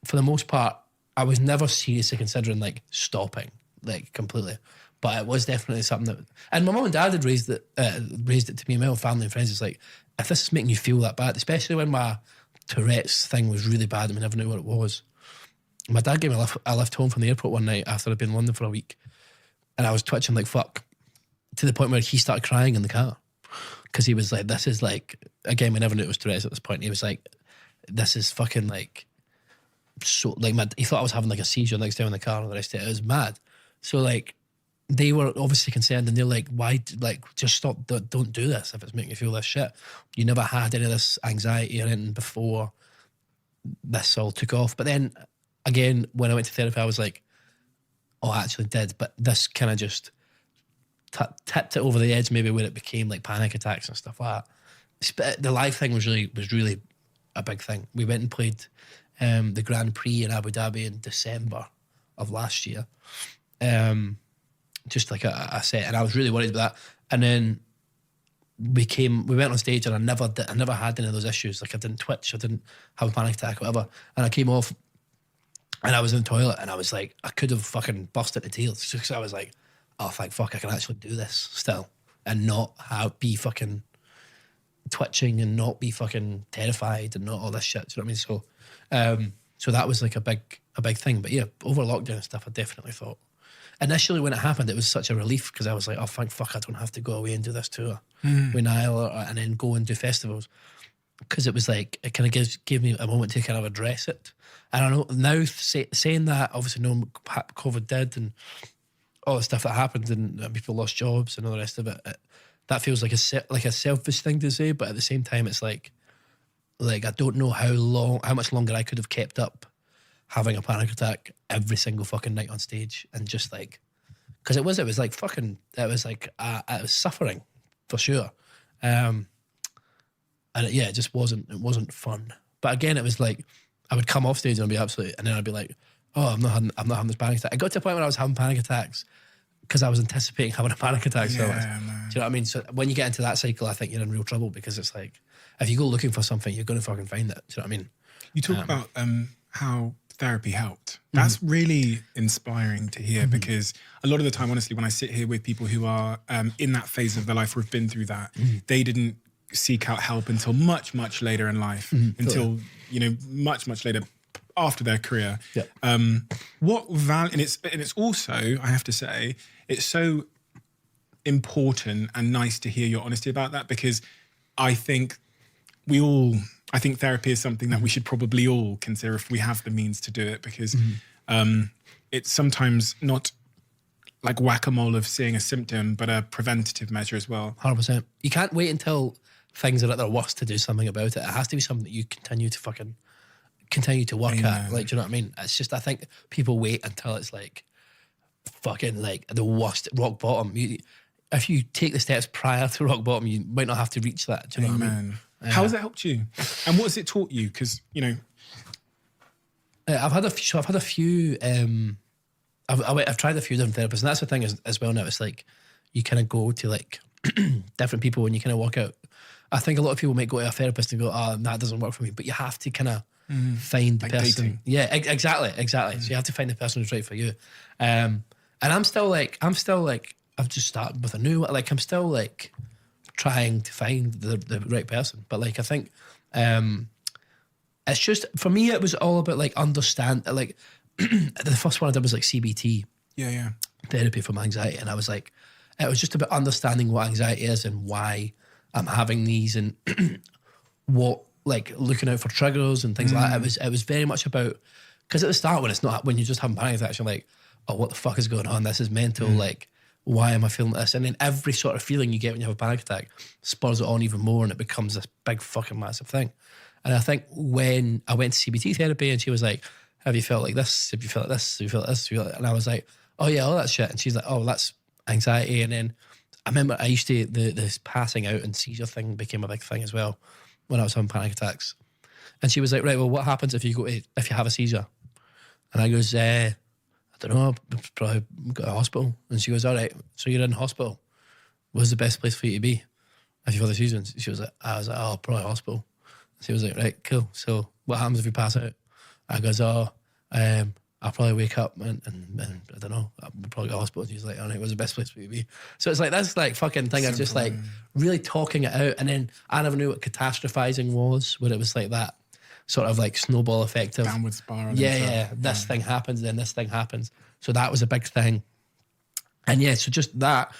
for the most part, I was never seriously considering like stopping, like completely. But it was definitely something that, and my mum and dad had raised it to me and my own family and friends. It's like, if this is making you feel that bad, especially when my Tourette's thing was really bad and we never knew what it was. My dad gave me a lift home from the airport one night after I'd been in London for a week, and I was twitching like fuck, to the point where he started crying in the car, because he was like, this is like, again, we never knew it was Tourette's at this point. He was like, this is fucking like, so like, he thought I was having like a seizure next time in the car and the rest of it. It was mad. So like, they were obviously concerned, and they're like, why, like, just stop, don't do this if it's making you feel this shit. You never had any of this anxiety or anything before this all took off. But then again, when I went to therapy, I was like, oh, I actually did, but this kind of just tipped it over the edge, maybe, where it became like panic attacks and stuff like that. The live thing was really a big thing. We went and played the Grand Prix in Abu Dhabi in December of last year. Just like a set, and I was really worried about that. And then we went on stage, and I never had any of those issues. Like, I didn't twitch, I didn't have a panic attack or whatever. And I came off, and I was in the toilet, and I was like, I could have fucking burst into tears, just because I was like, oh, thank fuck, I can actually do this still, and not be fucking twitching, and not be fucking terrified, and not all this shit. Do you know what I mean? So that was like a big thing. But yeah, over lockdown and stuff, I definitely thought, initially when it happened, it was such a relief, because I was like, oh, thank fuck, I don't have to go away and do this tour with Niall and then go and do festivals. Because it was like, it kind of gave me a moment to kind of address it. And I know now, saying that, obviously knowing what COVID did and all the stuff that happened, and people lost jobs and all the rest of it, that feels like a selfish thing to say. But at the same time, it's like I don't know how much longer I could have kept up having a panic attack every single fucking night on stage, and just like, because it was like fucking, it was suffering for sure. And it just wasn't fun. But again, it was like, I would come off stage and I'd be absolutely, and then I'd be like, oh, I'm not having this panic attack. I got to a point where I was having panic attacks because I was anticipating having a panic attack. So much. Do you know what I mean? So when you get into that cycle, I think you're in real trouble, because it's like, if you go looking for something, you're going to fucking find it. Do you know what I mean? You talk about how therapy helped. That's really inspiring to hear, because a lot of the time, honestly, when I sit here with people who are in that phase of their life or have been through that, they didn't seek out help until much, much later in life, until, much, much later after their career. Yeah. And it's also, I have to say, it's so important and nice to hear your honesty about that, because I think therapy is something that we should probably all consider if we have the means to do it, because it's sometimes not like whack-a-mole of seeing a symptom, but a preventative measure as well. 100%. You can't wait until things are at their worst to do something about it. It has to be something that you continue to work at. Like, do you know what I mean? It's just, I think people wait until it's like fucking like the worst, rock bottom. If you take the steps prior to rock bottom, you might not have to reach that. Do you know what I mean? How has it helped you? And what has it taught you? Because, I've had a few, I've tried a few different therapists, and that's the thing as well now. It's like, you kind of go to like different people when you kind of walk out. I think a lot of people might go to a therapist and go, oh, that doesn't work for me. But you have to kind of find the person. Dating. Yeah, exactly. So you have to find the person who's right for you. And I'm still like, I've just started with a new, like, I'm still like trying to find the right person. But like, I think it's just, for me, it was all about like like the first one I did was like CBT Yeah. therapy for my anxiety. And I was like, it was just about understanding what anxiety is and why I'm having these and what, like looking out for triggers and things like that. It was very much about, because at the start when you're just having panic attacks, you're like, oh, what the fuck is going on? This is mental. Like, why am I feeling this? And then every sort of feeling you get when you have a panic attack spurs it on even more, and it becomes this big fucking massive thing. And I think when I went to CBT therapy and she was like, have you felt like this? Have you felt like this? Have you felt like this? Have you felt like... And I was like, oh yeah, all that shit. And she's like, oh, that's anxiety. And then I remember I used to, this passing out and seizure thing became a big thing as well when I was having panic attacks. And she was like, right, well, what happens if you have a seizure? And I goes, I don't know, I'll probably go to hospital. And she goes, all right, so you're in hospital. Where's the best place for you to be if you've had a seizure? And she was like, I was like, oh, probably hospital. She was like, right, cool. So what happens if you pass out? I goes, I'll probably wake up and I don't know, I'll probably go to hospital. And she's like, all right, where's the best place for you to be? So it's like, that's like fucking thing. I was just like really talking it out. And then I never knew what catastrophizing was, where it was like that sort of like snowball effect of Downward spiral. Yeah. This thing happens, then this thing happens. So that was a big thing. And yeah, so just that.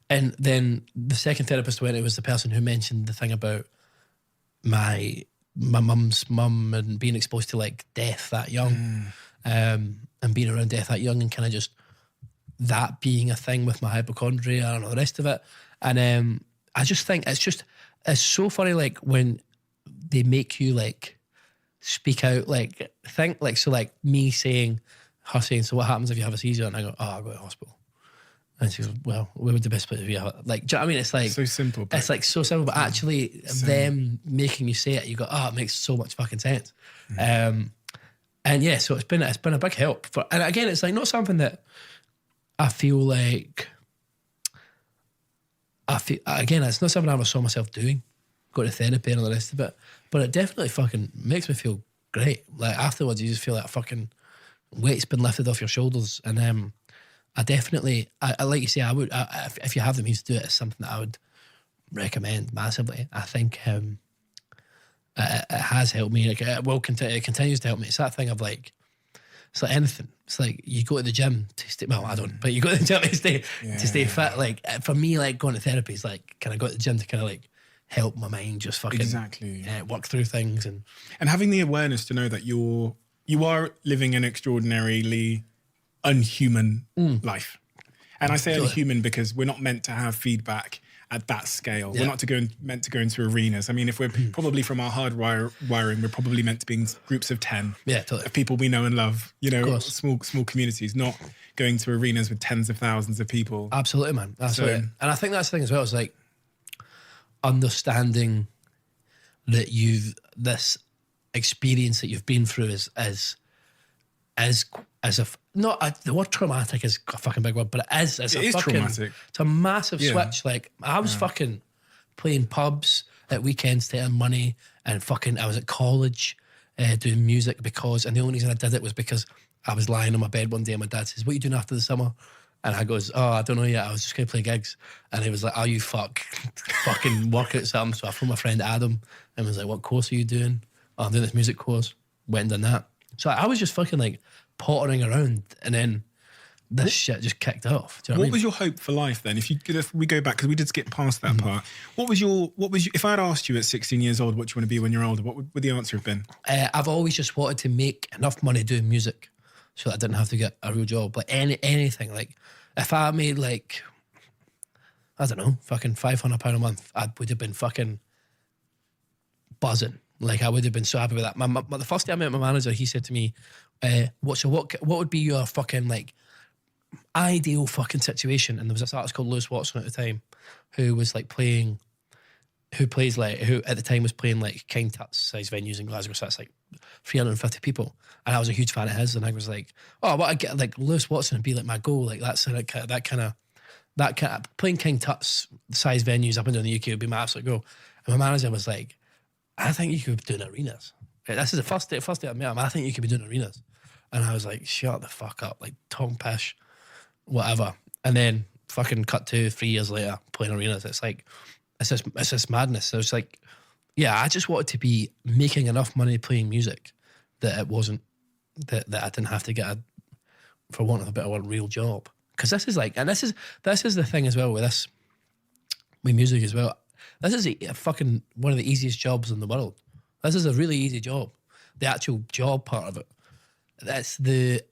And then the second therapist went, it was the person who mentioned the thing about my mum's mum and being exposed to like death that young, and being around death that young, and kind of just that being a thing with my hypochondria and all the rest of it. And I just think it's so funny, like when they make you like speak out, like think like, so like me saying, her saying, so what happens if you have a seizure? And I go, oh, I'll go to hospital. And she goes, well, where would the best place be? Like, do you know what I mean? It's like So simple. It's like so simple, but actually them making you say it, you go, oh, it makes so much fucking sense. And yeah, so it's been a big help. And again, it's like not something that I feel like again, it's not something I ever saw myself doing, go to therapy and all the rest of it. But it definitely fucking makes me feel great. Like afterwards, you just feel like fucking weight's been lifted off your shoulders. And I definitely, I like you say, I would, if you have the means to do it, it's something that I would recommend massively. I think it has helped me. Like it continues to help me. It's that thing of like, it's like anything. It's like you go to the gym to stay. Well, I don't, but you go to the gym to stay fit. Like for me, like going to therapy is like, can I go to the gym to kind of like help my mind just fucking work through things and having the awareness to know that you are living an extraordinarily unhuman life. And I say unhuman because we're not meant to have feedback at that scale. We're not meant to go into arenas. I mean, if we're probably from our hard wiring, we're probably meant to be in groups of 10 of people we know and love, you know, small communities, not going to arenas with tens of thousands of people. Absolutely, man. Absolutely. And I think that's the thing as well, is like understanding that this experience that you've been through is the word traumatic is a fucking big word, but it is traumatic. It's a massive switch. Like I was fucking playing pubs at weekends to earn money, and I was at college doing music and the only reason I did it was because I was lying on my bed one day and my dad says, what are you doing after the summer? And I goes, oh, I don't know yet. I was just going to play gigs. And he was like, oh, you fucking work out something. So I phoned my friend Adam and was like, what course are you doing? Oh, I'm doing this music course. Went and done that. So I was just fucking like pottering around, and then this shit just kicked off. Do you know what I mean? Was your hope for life then? If we go back, because we did skip past that part. What was your, if I had asked you at 16 years old what you want to be when you're older, what would the answer have been? I've always just wanted to make enough money doing music so that I didn't have to get a real job. Like anything. Like if I made like, I don't know, fucking £500 a month, I would have been fucking buzzing. Like I would have been so happy with that. The first day I met my manager, he said to me, what would be your fucking like ideal fucking situation? And there was this artist called Lewis Watson at the time who was like who at the time was playing like Kind Tut's size venues in Glasgow, so that's like 350 people. And I was a huge fan of his, and I was like, oh, what I get like Lewis Watson would be like my goal. Like that's like that kind of playing Kind Tut's size venues up and down the UK would be my absolute goal. And my manager was like, I think you could be doing arenas. This is the first day I met him. I think you could be doing arenas. And I was like, shut the fuck up, like tongue pish, whatever. And then fucking cut to 3 years later, playing arenas. It's like, it's this madness. So it's like, yeah, I just wanted to be making enough money playing music that it wasn't, that I didn't have to get a, for want of a better word, real job. Because this is like, and this is the thing as well with this, with music as well. This is a fucking one of the easiest jobs in the world. This is a really easy job. The actual job part of it. It's the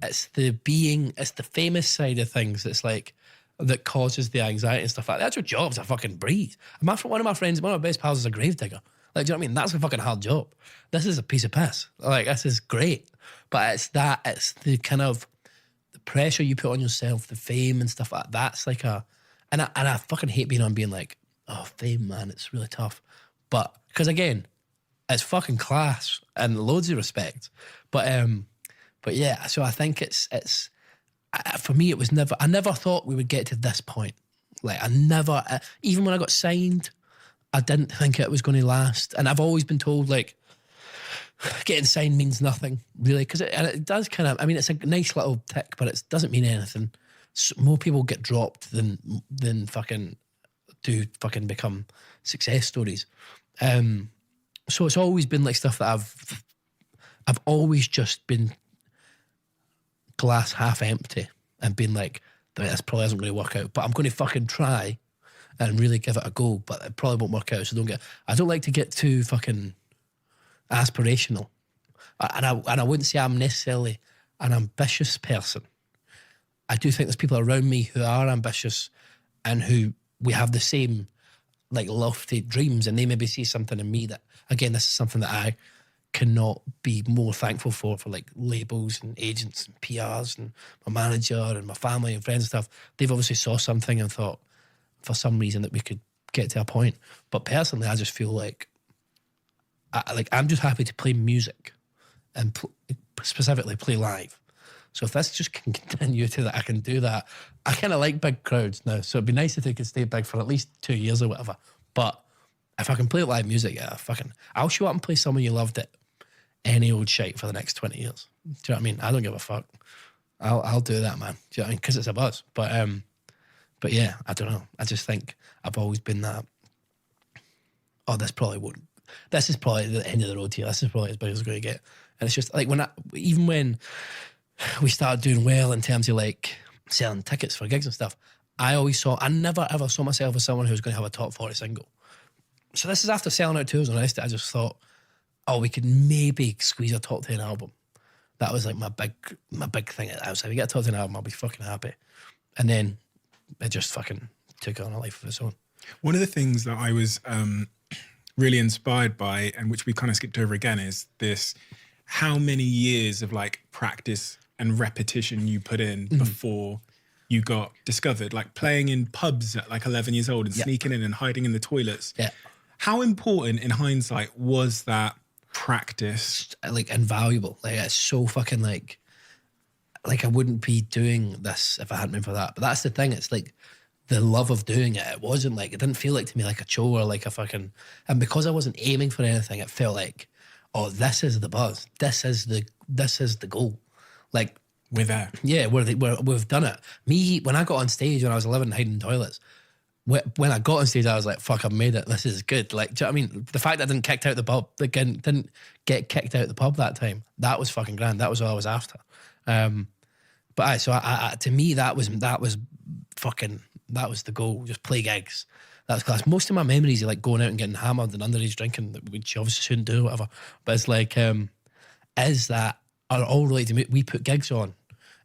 famous side of things that's like, that causes the anxiety and stuff like that. The actual job's a fucking breeze. One of my friends, one of my best pals is a grave digger. Like, do you know what I mean? That's a fucking hard job. This is a piece of piss. Like, this is great. But it's the kind of the pressure you put on yourself, the fame and stuff like that. That's like and I fucking hate being like, oh, fame, man, it's really tough. But, because again, it's fucking class and loads of respect. But yeah, so I think it's for me, it was never, I never thought we would get to this point. Like, I never, even when I got signed, I didn't think it was going to last. And I've always been told, like, getting signed means nothing, really. Because it does kind of, I mean, it's a nice little tick, but it doesn't mean anything. More people get dropped than fucking become success stories. So it's always been like stuff that I've always just been glass half empty and been like, this probably isn't going to work out, but I'm going to fucking try and really give it a go, but it probably won't work out. So I don't like to get too fucking aspirational. And I wouldn't say I'm necessarily an ambitious person. I do think there's people around me who are ambitious and who we have the same like lofty dreams, and they maybe see something in me that, again, this is something that I cannot be more thankful for like labels and agents and PRs and my manager and my family and friends and stuff. They've obviously saw something and thought for some reason that we could get to a point. But personally, I just feel like I'm just happy to play music and specifically play live. So if this just can continue to that, I can do that. I kind of like big crowds now, so it'd be nice if they could stay big for at least 2 years or whatever. But if I can play live music, yeah, I'll show up and play Someone You Loved at any old shite for the next 20 years. Do you know what I mean? I don't give a fuck. I'll do that, man. Do you know what I mean? Because it's a buzz. But yeah, I don't know. I just think I've always been that. Oh, this is probably the end of the road here. This is probably as big as it's going to get. And it's just like even when we started doing well in terms of like selling tickets for gigs and stuff, I never ever saw myself as someone who was going to have a top 40 single. So this is after selling out tours and the rest of it. I just thought, oh, we could maybe squeeze a top 10 album. That was like my big thing. I was like, if we get a top 10 album, I'll be fucking happy. And then it just fucking took on a life of its own. One of the things that I was really inspired by, and which we kind of skipped over again, is this, how many years of like practice and repetition you put in before you got discovered, like playing in pubs at like 11 years old and sneaking in and hiding in the toilets. Yeah. How important in hindsight was that practice? Like invaluable. Like it's so fucking like I wouldn't be doing this if I hadn't been for that. But that's the thing. It's like the love of doing it. It wasn't like, it didn't feel like to me like a chore or like a fucking, and because I wasn't aiming for anything, it felt like, oh, this is the buzz. This is the goal. Like, We're there. Yeah, we've done it. Me, when I got on stage when I was 11 hiding in toilets, when I got on stage, I was like, fuck, I've made it. This is good. Like, do you know what I mean? The fact that I didn't kicked out the pub, didn't get kicked out the pub that time, that was fucking grand. That was all I was after. But so to me, that was the goal. Just play gigs. That was class. Most of my memories are like going out and getting hammered and underage drinking, which you obviously shouldn't do, whatever. But it's like, are all related to, we put gigs on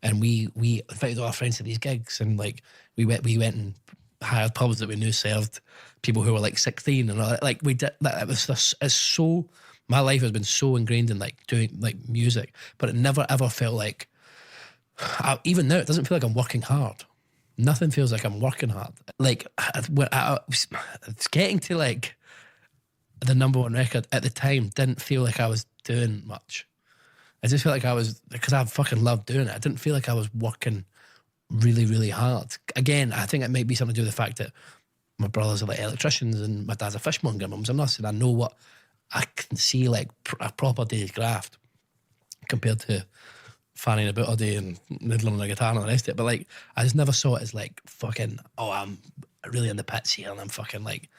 and we invited all our friends to these gigs, and like we went and hired pubs that we knew served people who were like 16 and all that. Like we did that. It was this, it's so, my life has been so ingrained in like doing like music, but it never ever felt like, even now it doesn't feel like I'm working hard. Nothing feels like I'm working hard. Like it's getting to like the #1 record at the time didn't feel like I was doing much. I just feel like I was, because I fucking loved doing it, I didn't feel like I was working really, really hard. Again, I think it might be something to do with the fact that my brothers are like electricians and my dad's a fishmonger, mum's a nurse, and I know what I can see like a proper day's graft compared to fanning about all day and niddling on a guitar and the rest of it. But like, I just never saw it as like fucking, oh, I'm really in the pits here and I'm fucking like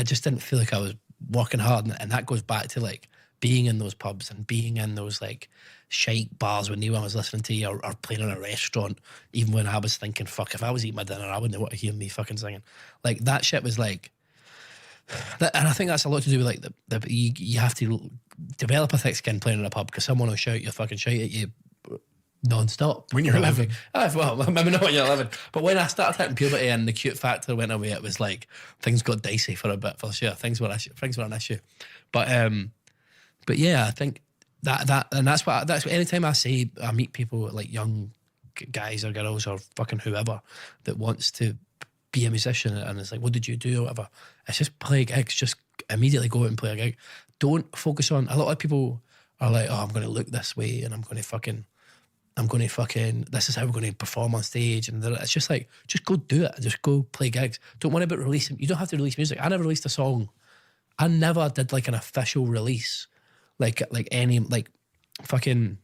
I just didn't feel like I was working hard, and that goes back to like being in those pubs and being in those like shite bars when no one was listening to you, or playing in a restaurant, even when I was thinking, fuck, if I was eating my dinner, I wouldn't want to hear me fucking singing. Like that shit was like that, and I think that's a lot to do with like you have to develop a thick skin playing in a pub, because someone will shout at you non-stop When you're 11. Well, maybe not when you're 11, but when I started hitting puberty and the cute factor went away, it was like things got dicey for a bit, for sure. Things were an issue, but yeah, I think that's what anytime I meet people like young guys or girls or fucking whoever that wants to be a musician, and it's like, what did you do or whatever, it's just play gigs. Just immediately go out and play a gig. Don't focus on, a lot of people are like, oh, I'm going to look this way and I'm going to fucking, this is how we're going to perform on stage. And it's just like, just go do it. Just go play gigs. Don't worry about releasing. You don't have to release music. I never released a song. I never did like an official release. Like any, like fucking,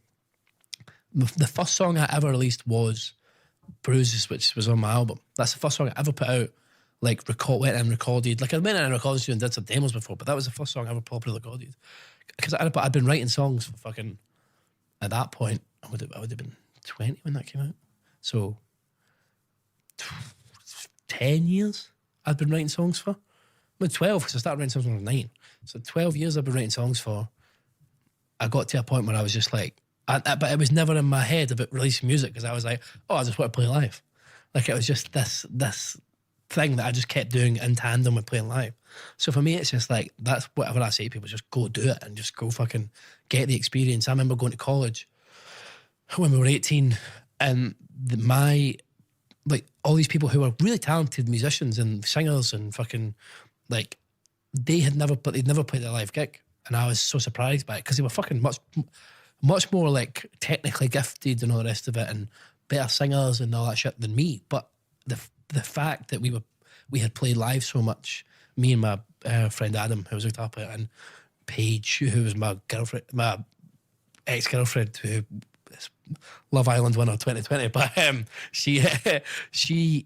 the first song I ever released was Bruises, which was on my album. That's the first song I ever put out. Like went and recorded. Like I went in and recorded studio and did some demos before, but that was the first song I ever properly recorded. Because I'd been writing songs for fucking, at that point, I would have been 20 when that came out. So 10 years I'd been writing songs for. I'm 12, because I started writing songs when I was 9. So 12 years I've been writing songs for. I got to a point where I was just like, but it was never in my head about releasing music, because I was like, oh, I just want to play live. Like it was just this thing that I just kept doing in tandem with playing live. So for me, it's just like, that's whatever I say to people, just go do it and just go fucking get the experience. I remember going to college when we were 18, and like all these people who were really talented musicians and singers and fucking like, they'd never played a live gig. And I was so surprised by it, because they were fucking much more like technically gifted and all the rest of it, and better singers and all that shit than me. But the fact that we had played live so much, me and my friend Adam, who was a guitar player, and Paige, who was my ex-girlfriend, who is Love Island winner 2020, but she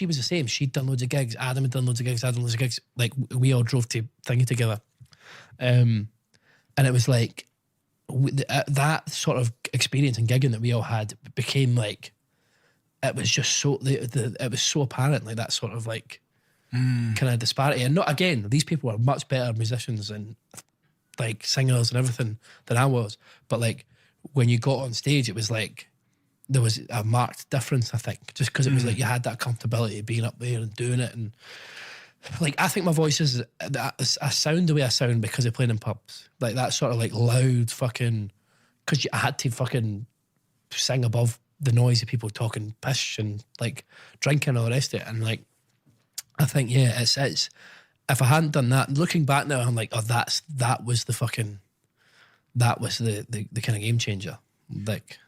was the same. She'd done loads of gigs. Adam had done loads of gigs. I'd done loads of gigs. Like we all drove to Thingy together, and it was like that sort of experience and gigging that we all had became like, it was just so it was so apparent, like that sort of like kind of disparity. And not, again, these people were much better musicians and like singers and everything than I was, but like when you got on stage, it was like there was a marked difference, I think, just because it was like you had that comfortability of being up there and doing it. And like, I think my voice is, I sound the way I sound because of playing in pubs, like that sort of like loud fucking, because I had to fucking sing above the noise of people talking pish and like drinking and all the rest of it. And like, I think, yeah, it's if I hadn't done that, looking back now, I'm like, oh, that was the kind of game changer. Like,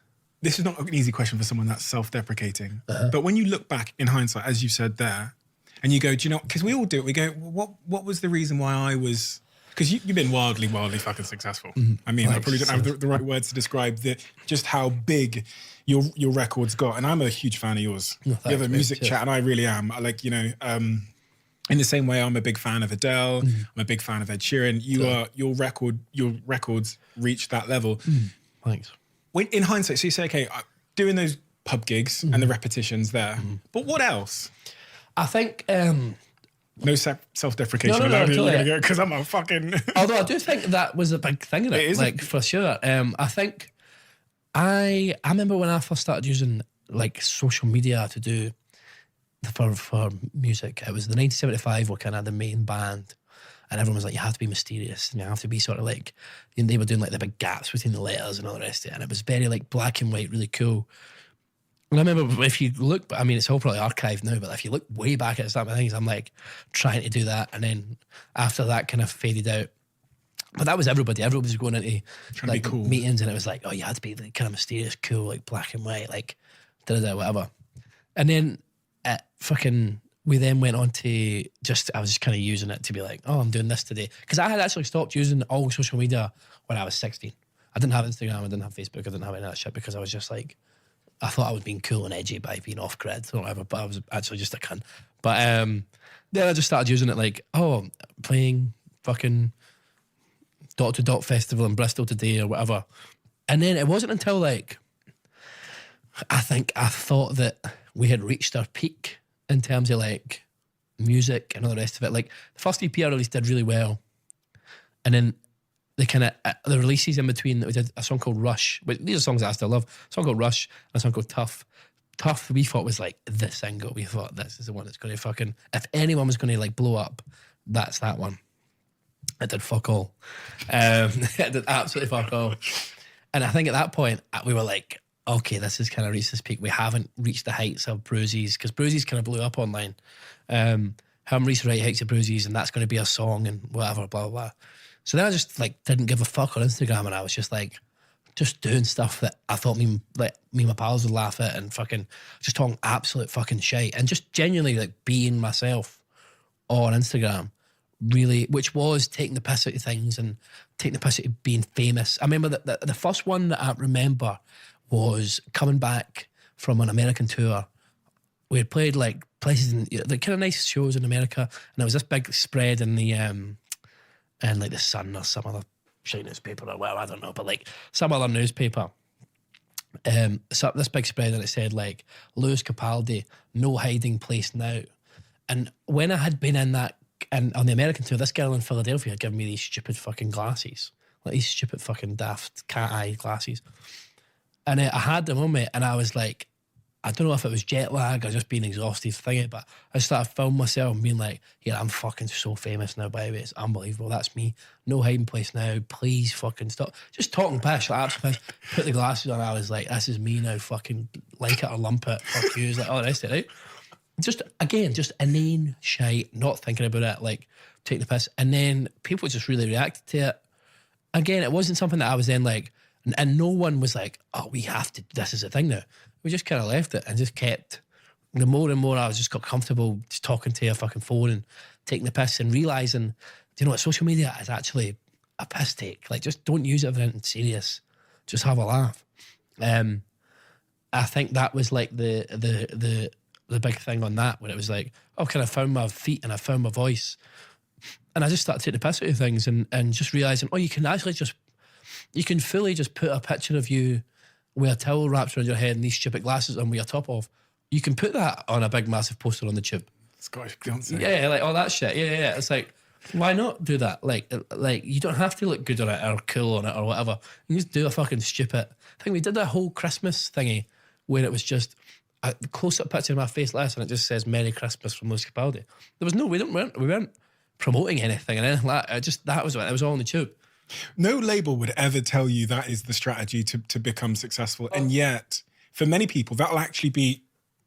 this is not an easy question for someone that's self-deprecating. But when you look back in hindsight, as you said there, and you go, do you know, because we all do it, we go, what was the reason why I was, because you've been wildly fucking successful. I mean, I probably don't have the right words to describe just how big your records got. And I'm a huge fan of yours. You have a music chat, and I really am. I like, you know, in the same way, I'm a big fan of Adele. I'm a big fan of Ed Sheeran. Your records reached that level. Thanks. When, in hindsight, so you say, okay, doing those pub gigs and the repetitions there, but what else? I think... no self-deprecation. No, because I'm a fucking... Although I do think that was a big thing in it. Is like, for sure. I think... I remember when I first started using like social media to do for music, it was the 1975 were kind of the main band, and everyone was like, you have to be mysterious and you have to be sort of like, and they were doing like the big gaps between the letters and all the rest of it, and it was very like black and white, really cool. And I remember, if you look, I mean, it's all probably archived now, but if you look way back at some of things, I'm like trying to do that, and then after that kind of faded out. But that was everybody. Everybody was going into like be cool meetings, and it was like, oh, you had to be like kind of mysterious, cool, like black and white, like whatever. And then we then went on to I was just kind of using it to be like, oh, I'm doing this today. Because I had actually stopped using all social media when I was 16. I didn't have Instagram, I didn't have Facebook, I didn't have any of that shit, because I was just like, I thought I was being cool and edgy by being off grid or whatever, but I was actually just a cunt. But then I just started using it like, oh, playing fucking Dot to Dot Festival in Bristol today or whatever. And then it wasn't until like, I think I thought that we had reached our peak in terms of like music and all the rest of it. Like the first EP I released did really well. And then the kind of the releases in between, we did a song called Rush. But these are songs that I still love. A song called Rush and a song called Tough. Tough, we thought was like the single. We thought this is the one that's going to fucking, if anyone was going to like blow up, that's that one. It did fuck all. It did absolutely fuck all. And I think at that point, we were like, okay, this has kind of reached this peak. We haven't reached the heights of Bruises, because Bruises kind of blew up online. Haven't reached the right heights of Bruises, and that's going to be a song and whatever, blah, blah, blah. So then I just like didn't give a fuck on Instagram, and I was just like, just doing stuff that I thought me and my pals would laugh at, and fucking just talking absolute fucking shit, and just genuinely like being myself on Instagram, really, which was taking the piss out of things and taking the piss out of being famous. I remember that the first one that I remember was coming back from an American tour. We had played like places in like kind of nice shows in America, and there was this big spread in the and like the Sun or some other shit newspaper or whatever, I don't know, but like some other newspaper. So this big spread, and it said like Lewis Capaldi, no hiding place now. And when I had been in that and on the American tour, this girl in Philadelphia had given me these stupid fucking glasses, like these stupid fucking daft cat eye glasses. And I had them on me, and I was like, I don't know if it was jet lag or just being exhausted thinking, but I started filming myself and being like, yeah, I'm fucking so famous now, by the way. It's unbelievable. That's me. No hiding place now. Please fucking stop. Just talking piss, like absolute piss. Put the glasses on. I was like, this is me now. Fucking like it or lump it. Fuck you. It's like, oh, the rest of it, right? Just, again, just inane shite, not thinking about it, like taking the piss. And then people just really reacted to it. Again, it wasn't something that I was then like, and no one was like, oh, we have to, this is a thing now. We just kind of left it and just kept, the more and more I was just got comfortable just talking to a fucking phone and taking the piss and realising, you know what, social media is actually a piss take. Like, just don't use it for anything serious. Just have a laugh. I think that was like the big thing on that, where it was like, I've kind of found my feet and I found my voice. And I just started taking the piss out of things and just realising, oh, you can actually just, you can fully just put a picture of you with a towel wrapped around your head and these stupid glasses on with your top off. You can put that on a big massive poster on the tube. Scottish Beyonce. Yeah, like all that shit. Yeah. It's like, why not do that? Like you don't have to look good on it or cool on it or whatever. You just do a fucking stupid. I think we did that whole Christmas thingy where it was just a close-up picture of my face last and it just says Merry Christmas from Lewis Capaldi. There was no, we weren't promoting anything and anything like that. That was it. It was all on the tube. No label would ever tell you that is the strategy to become successful. And yet, for many people, that'll actually be,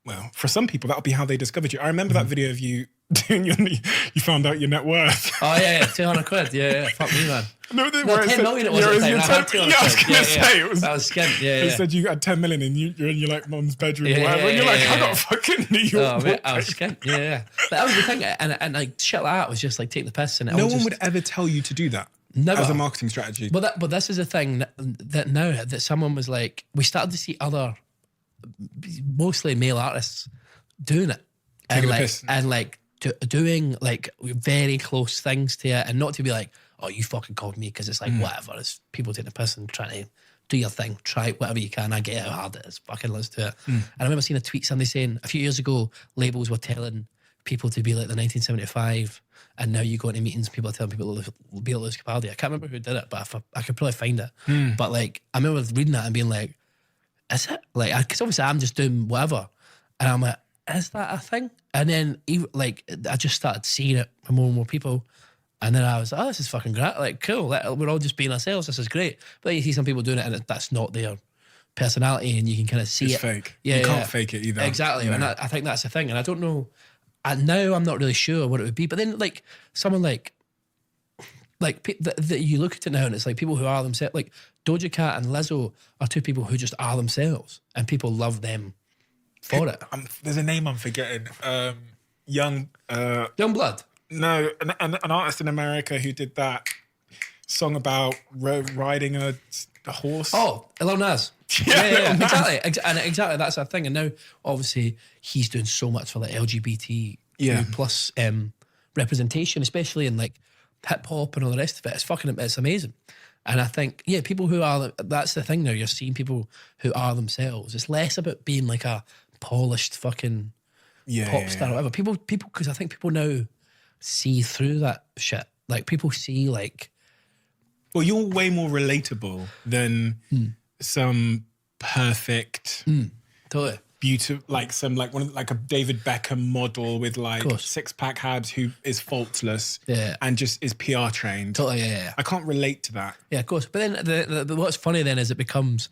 well, for some people, that'll be how they discovered you. I remember that video of you doing you found out your net worth. Oh, yeah, 200 quid. Yeah. Fuck me, man. No, 10 million it was at the time. I had 200 I was going to quid. say, it was... That was skint, yeah. It said you had 10 million and you're in your like mum's bedroom or whatever, and you're like, I got a fucking New York. Oh, mate, I was skint, yeah. But that was the thing, and like shit like that was just like taking the piss. And no one would ever tell you to do that. Never. As a marketing strategy. But this is a thing that now that someone was like, we started to see other, mostly male artists doing it. And like doing like very close things to it, and not to be like, oh, you fucking called me, because it's like, whatever, it's people taking a piss and trying to do your thing, try whatever you can. I get how hard it is, fucking let's do it. And I remember seeing a tweet somebody saying a few years ago, labels were telling people to be like the 1975, and now you go into meetings, people are telling people to be like Lewis Capaldi. I can't remember who did it, but I could probably find it. But like, I remember reading that and being like, is it? Like, because obviously I'm just doing whatever, and I'm like, is that a thing? And then like, I just started seeing it with more and more people, and then I was, oh, this is fucking great, like cool, we're all just being ourselves, this is great. But then you see some people doing it and that's not their personality, and you can kind of see it's it. Fake. Yeah, you can't fake it either. Exactly. And I think that's the thing, and I don't know. And now I'm not really sure what it would be. But then, like, someone like that you look at it now and it's like people who are themselves. Like Doja Cat and Lizzo are two people who just are themselves, and people love them for it. There's a name I'm forgetting. Young Blood. No, an artist in America who did that song about riding a horse. Oh, Lil Nas. Yeah. Exactly. That's our thing. And now, obviously, he's doing so much for the LGBT plus representation, especially in like hip hop and all the rest of it. It's amazing. And I think, yeah, people who are, that's the thing now, you're seeing people who are themselves. It's less about being like a polished fucking pop star or whatever. People, because I think people now see through that shit. Like people see like... Well, you're way more relatable than some perfect... Totally. Beautiful, like like a David Beckham model with like 6-pack abs who is faultless and just is PR trained. Totally, yeah. I can't relate to that. Yeah, of course. But then the what's funny then is it becomes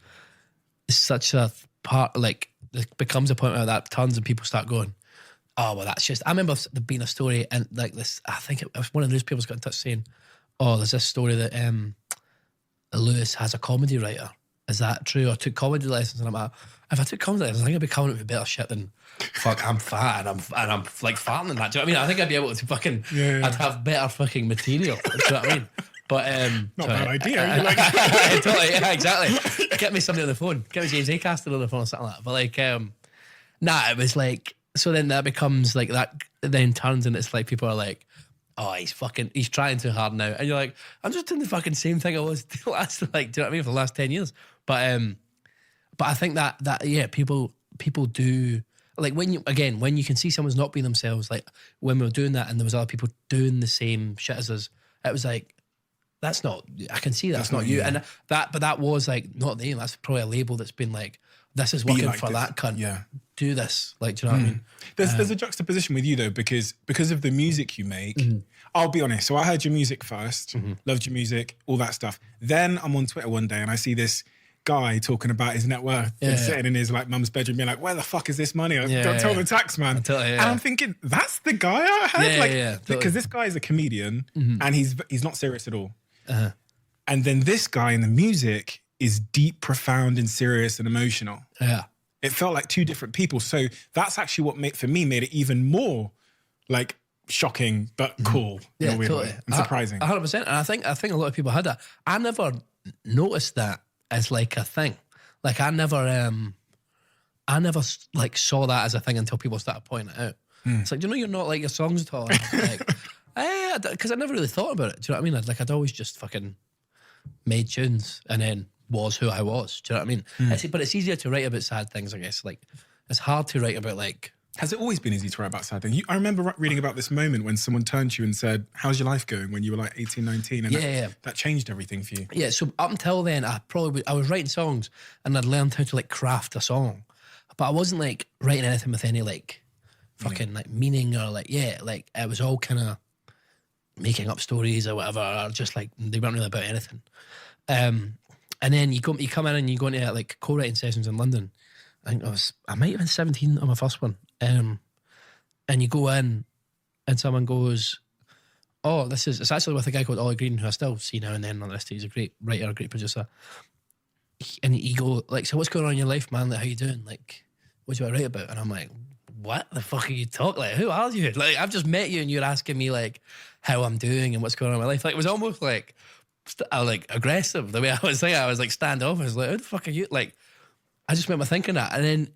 such a part, like it becomes a point where that tons of people start going, oh, well, that's just... I remember there being a story and like this, I think it was one of the newspapers got in touch saying, oh, there's this story that Lewis has a comedy writer. Is that true? Or took comedy lessons, and I'm like, if I took comedy lessons, I think I'd be coming up with better shit than fuck. I'm fat and I'm like farting and that. Do you know what I mean? I think I'd be able to fucking. I'd have better fucking material. Do you know what I mean? But not a bad idea. Totally, yeah, exactly. Get me somebody on the phone. Get me James Acaster on the phone or something like that. But like, it was like, so then that becomes like that. Then turns and it's like people are like, oh, he's trying too hard now. And you're like, I'm just doing the fucking same thing I was the last, like, do you know what I mean, for the last 10 years. But I think that yeah, people do, like when you can see someone's not being themselves, like when we were doing that and there was other people doing the same shit as us, it was like, that's not, I can see that's not you. And that was like, not the aim, that's probably a label that's been like, this is working like for this. That cunt. Yeah. Do this. Like, do you know what I mean? There's a juxtaposition with you though, because of the music you make. I'll be honest. So I heard your music first, loved your music, all that stuff. Then I'm on Twitter one day and I see this guy talking about his net worth and sitting in his like mum's bedroom being like, where the fuck is this money? Don't tell the tax man. And I'm thinking, that's the guy I had? Because this guy is a comedian and he's not serious at all. And then this guy in the music is deep, profound and serious and emotional. Yeah. It felt like two different people. So that's actually what made it even more like shocking, but cool in a weird way and surprising. 100%. And I think a lot of people had that. I never noticed that as like a thing. Like I never like saw that as a thing until people started pointing it out. It's like, do you know you're not like your songs at all? Like, because I never really thought about it. Do you know what I mean? I'd always just fucking made tunes and then was who I was. Do you know what I mean? But it's easier to write about sad things, I guess. Like, it's hard to write about like... Has it always been easy to write about sad things? I remember reading about this moment when someone turned to you and said, how's your life going, when you were like 18, 19? And that changed everything for you. Yeah, so up until then, I was writing songs and I'd learned how to like craft a song. But I wasn't like writing anything with any like fucking like meaning or like, like it was all kind of making up stories or whatever, or just like, they weren't really about anything. And then you come in and you go into like co-writing sessions in London. I think I might have been 17 on my first one. And you go in and someone goes, oh, it's actually with a guy called Ollie Green, who I still see now and then on the list. He's a great writer, a great producer. And you go like, so what's going on in your life, man? Like, how you doing? Like, what do I write about? And I'm like, what the fuck are you talking? Like, who are you? Like, I've just met you and you're asking me like how I'm doing and what's going on in my life. Like, it was almost like aggressive the way I was saying. I was like standoff. I was like, who the fuck are you? Like, I just remember thinking that. And then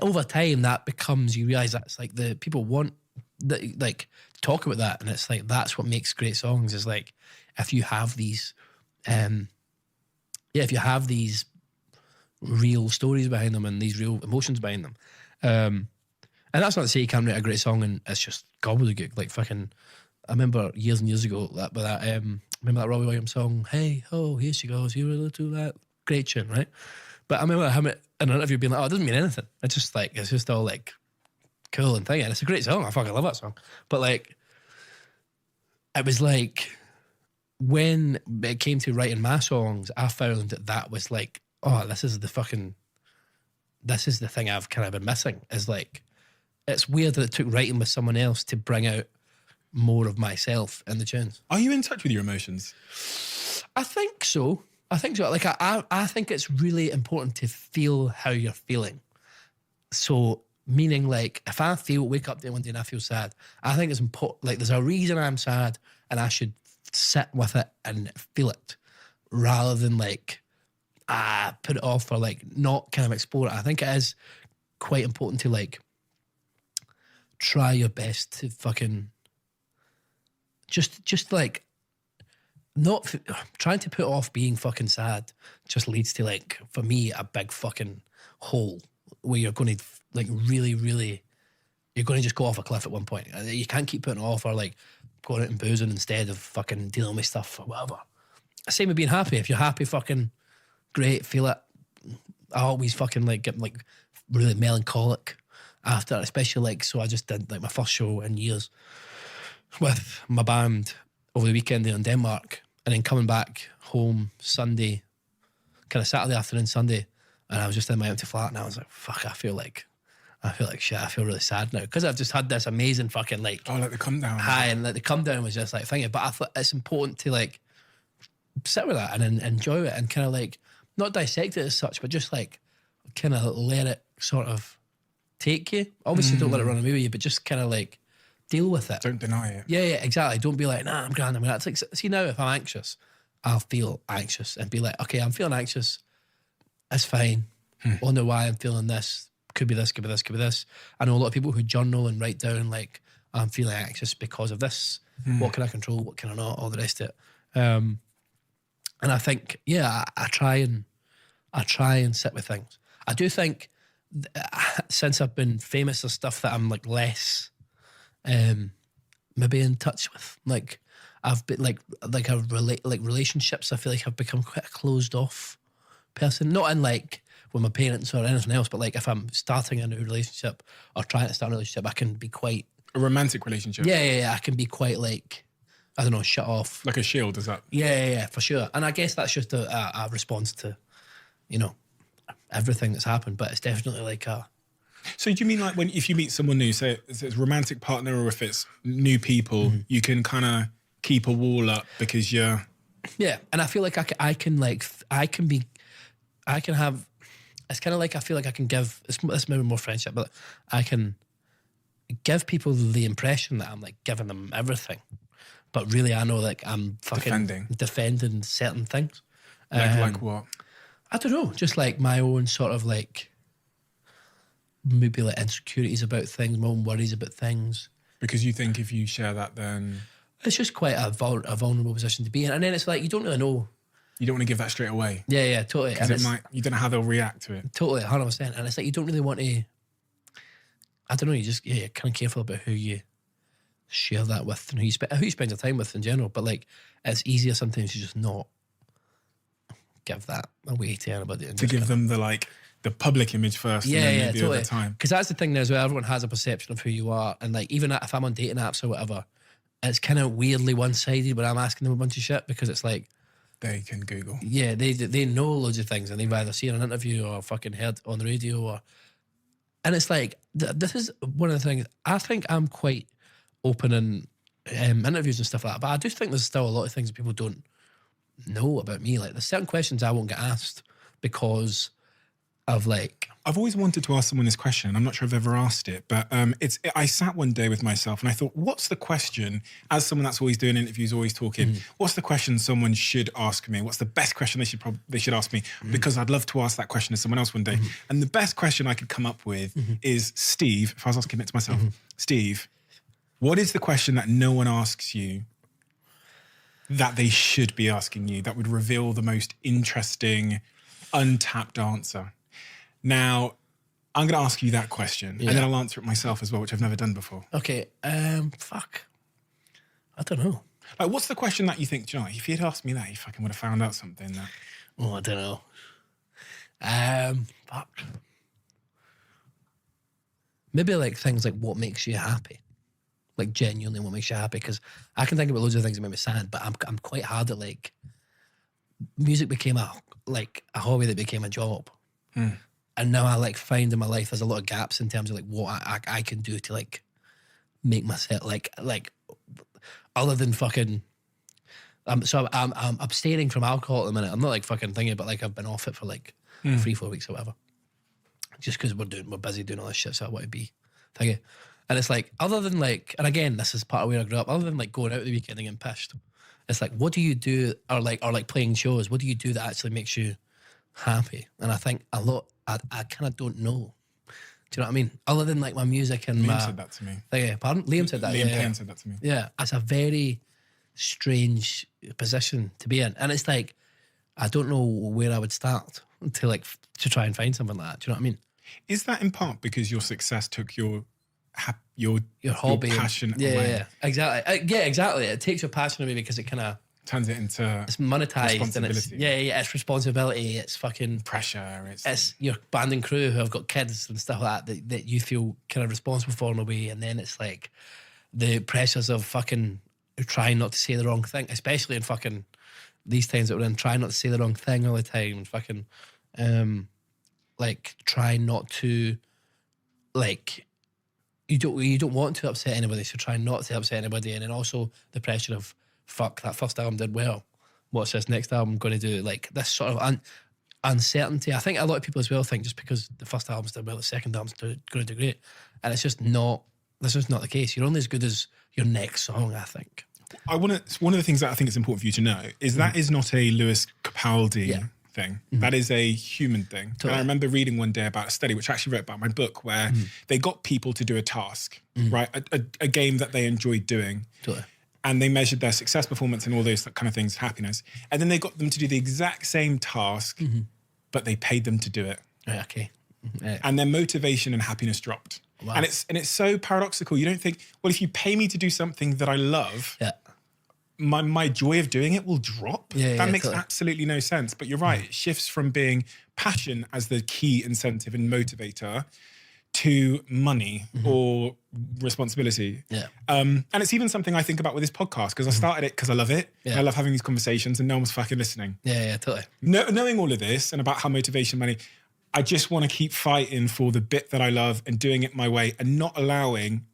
over time, that becomes, you realize that's like the people want that, like, talk about that. And it's like, that's what makes great songs, is like, if you have these, if you have these real stories behind them and these real emotions behind them. And that's not to say you can't write a great song and it's just gobbledygook. Like fucking, I remember years and years ago remember that Robbie Williams song, Hey Ho, Here She Goes, You're a Little That. Great tune, right? But I remember him in an interview being like, oh, it doesn't mean anything. It's just all like cool and thing. And it's a great song. I fucking love that song. But like, it was like, when it came to writing my songs, I found that was like, oh, this is the thing I've kind of been missing. Is like, it's weird that it took writing with someone else to bring out more of myself in the tunes. Are you in touch with your emotions? I think so. Like, I think it's really important to feel how you're feeling. So, meaning like, if I wake up one day and I feel sad, I think it's important, like there's a reason I'm sad and I should sit with it and feel it, rather than like, put it off or like not kind of explore it. I think it is quite important to like try your best to fucking just like not trying to put off being fucking sad just leads to, like, for me, a big fucking hole where you're going to like really, really, you're going to just go off a cliff at one point. You can't keep putting it off, or like going out and boozing instead of fucking dealing with stuff or whatever. Same with being happy. If you're happy, fucking great, feel it. I always fucking like get like really melancholic after, especially like, so I just did like my first show in years with my band over the weekend there in Denmark, and then coming back home Sunday, kind of Saturday afternoon, Sunday, and I was just in my empty flat, and I was like, fuck, I feel like shit. I feel really sad now because I've just had this amazing fucking like, Oh, like the come down. high, and like the come down was just like thinking. But I thought it's important to like sit with that and enjoy it, and kind of like not dissect it as such, but just like kind of let it sort of take you. Obviously, don't let it run away with you, but just kind of like deal with it. Don't deny it. Yeah, exactly. Don't be like, nah, I'm grand. I mean, it's like, see, now if I'm anxious, I'll feel anxious and be like, okay, I'm feeling anxious. It's fine. Wonder why I'm feeling this. Could be this, could be this, could be this. I know a lot of people who journal and write down like, I'm feeling anxious because of this. What can I control? What can I not? All the rest of it. And I think, yeah, I try and sit with things. I do think since I've been famous, there's stuff that I'm like less maybe in touch with. Like I've been like relationships. I feel like I've become quite a closed off person. Not in like with my parents or anything else, but like if I'm starting a new relationship or trying to start a relationship, I can be quite A romantic relationship. yeah. I can be quite like, I don't know, shut off. Like a shield, is that? Yeah, for sure. And I guess that's just a response to, you know, everything that's happened. But it's definitely like a. So do you mean like if you meet someone new, say it's a romantic partner or if it's new people, you can kind of keep a wall up because you're... Yeah, and I feel like I can have, it's kind of like I feel like I can give, it's maybe more friendship, but I can give people the impression that I'm like giving them everything. But really I know like I'm fucking defending certain things. Like what? I don't know, just like my own sort of like, maybe like insecurities about things, my own worries about things. Because you think if you share that, then it's just quite a vulnerable position to be in. And then it's like, you don't really know. You don't want to give that straight away. Yeah, totally. Because you don't know how they'll react to it. Totally, 100%. And it's like, you don't really want to, I don't know, you're kind of careful about who you share that with and who you spend your time with in general. But like, it's easier sometimes to just not give that away to anybody. And to give them the public image first, and then maybe totally. over time. Because that's the thing now as well, everyone has a perception of who you are. And like, even if I'm on dating apps or whatever, it's kind of weirdly one-sided when I'm asking them a bunch of shit, because it's like, they can Google. Yeah, they know loads of things, and they've either seen an interview or fucking heard on the radio, and it's like, this is one of the things, I think I'm quite open in interviews and stuff like that, but I do think there's still a lot of things that people don't know about me. Like, there's certain questions I won't get asked because of like... I've always wanted to ask someone this question. I'm not sure I've ever asked it, but I sat one day with myself and I thought, what's the question, as someone that's always doing interviews, always talking, what's the question someone should ask me? What's the best question they should ask me? Because I'd love to ask that question to someone else one day. And the best question I could come up with is, Steve, if I was asking it to myself, Steve, what is the question that no one asks you that they should be asking you that would reveal the most interesting, untapped answer? Now, I'm going to ask you that question, and then I'll answer it myself as well, which I've never done before. Okay, fuck. I don't know. Like, what's the question that you think, do you know, if you'd asked me that, you fucking would have found out something that... Oh, I don't know. Fuck. Maybe like things like what makes you happy. Like genuinely what makes you happy, because I can think about loads of things that make me sad, but I'm quite hard at like... Music became a hobby that became a job. And now I like find in my life there's a lot of gaps in terms of like what I can do to like make myself like other than fucking. So I'm abstaining from alcohol at the minute. I'm not like fucking thinking, but like I've been off it for like 3-4 weeks or whatever. Just because we're busy doing all this shit, so I want to be thinking. And it's like, other than like, and again, this is part of where I grew up. Other than like going out the weekend and getting pissed, it's like, what do you do, or like playing shows? What do you do that actually makes you happy? And I think a lot. I kind of don't know. Do you know what I mean? Other than like my music and Liam said that to me. Pardon? Liam said that. Liam Payne said that to me. Yeah, it's a very strange position to be in. And it's like, I don't know where I would start to try and find something like that. Do you know what I mean? Is that in part because your success took your hobby, passion yeah, away? yeah, exactly. Yeah, exactly. It takes your passion away because it kind of Turns it into it's monetized and it's responsibility. it's responsibility. It's fucking Pressure. It's your band and crew who have got kids and stuff like that you feel kind of responsible for in a way, and then it's like the pressures of fucking trying not to say the wrong thing, especially in fucking these times that we're in, trying not to say the wrong thing all the time, and fucking like trying not to like you don't want to upset anybody, so try not to upset anybody, and then also the pressure of fuck, that first album did well, what's this next album going to do? Like this sort of uncertainty. I think a lot of people as well think just because the first album's did well, the second album's going to do great, and it's just not. This is not the case. You're only as good as your next song, I think. One of the things that I think is important for you to know is that is not a Lewis Capaldi thing. That is a human thing. Totally. And I remember reading one day about a study, which I actually wrote about my book, where they got people to do a task, right? A game that they enjoyed doing. Totally. And they measured their success, performance, and all those kind of things, happiness. And then they got them to do the exact same task, but they paid them to do it. Right, okay. Yeah. And their motivation and happiness dropped. Wow. And it's so paradoxical. You don't think, well, if you pay me to do something that I love, my joy of doing it will drop. That makes absolutely no sense. But you're right. It shifts from being passion as the key incentive and motivator to money or responsibility. And it's even something I think about with this podcast, because I started it because I love it. I love having these conversations and no one's fucking listening. Totally. Knowing all of this and about how motivation, money, I just want to keep fighting for the bit that I love and doing it my way and not allowing,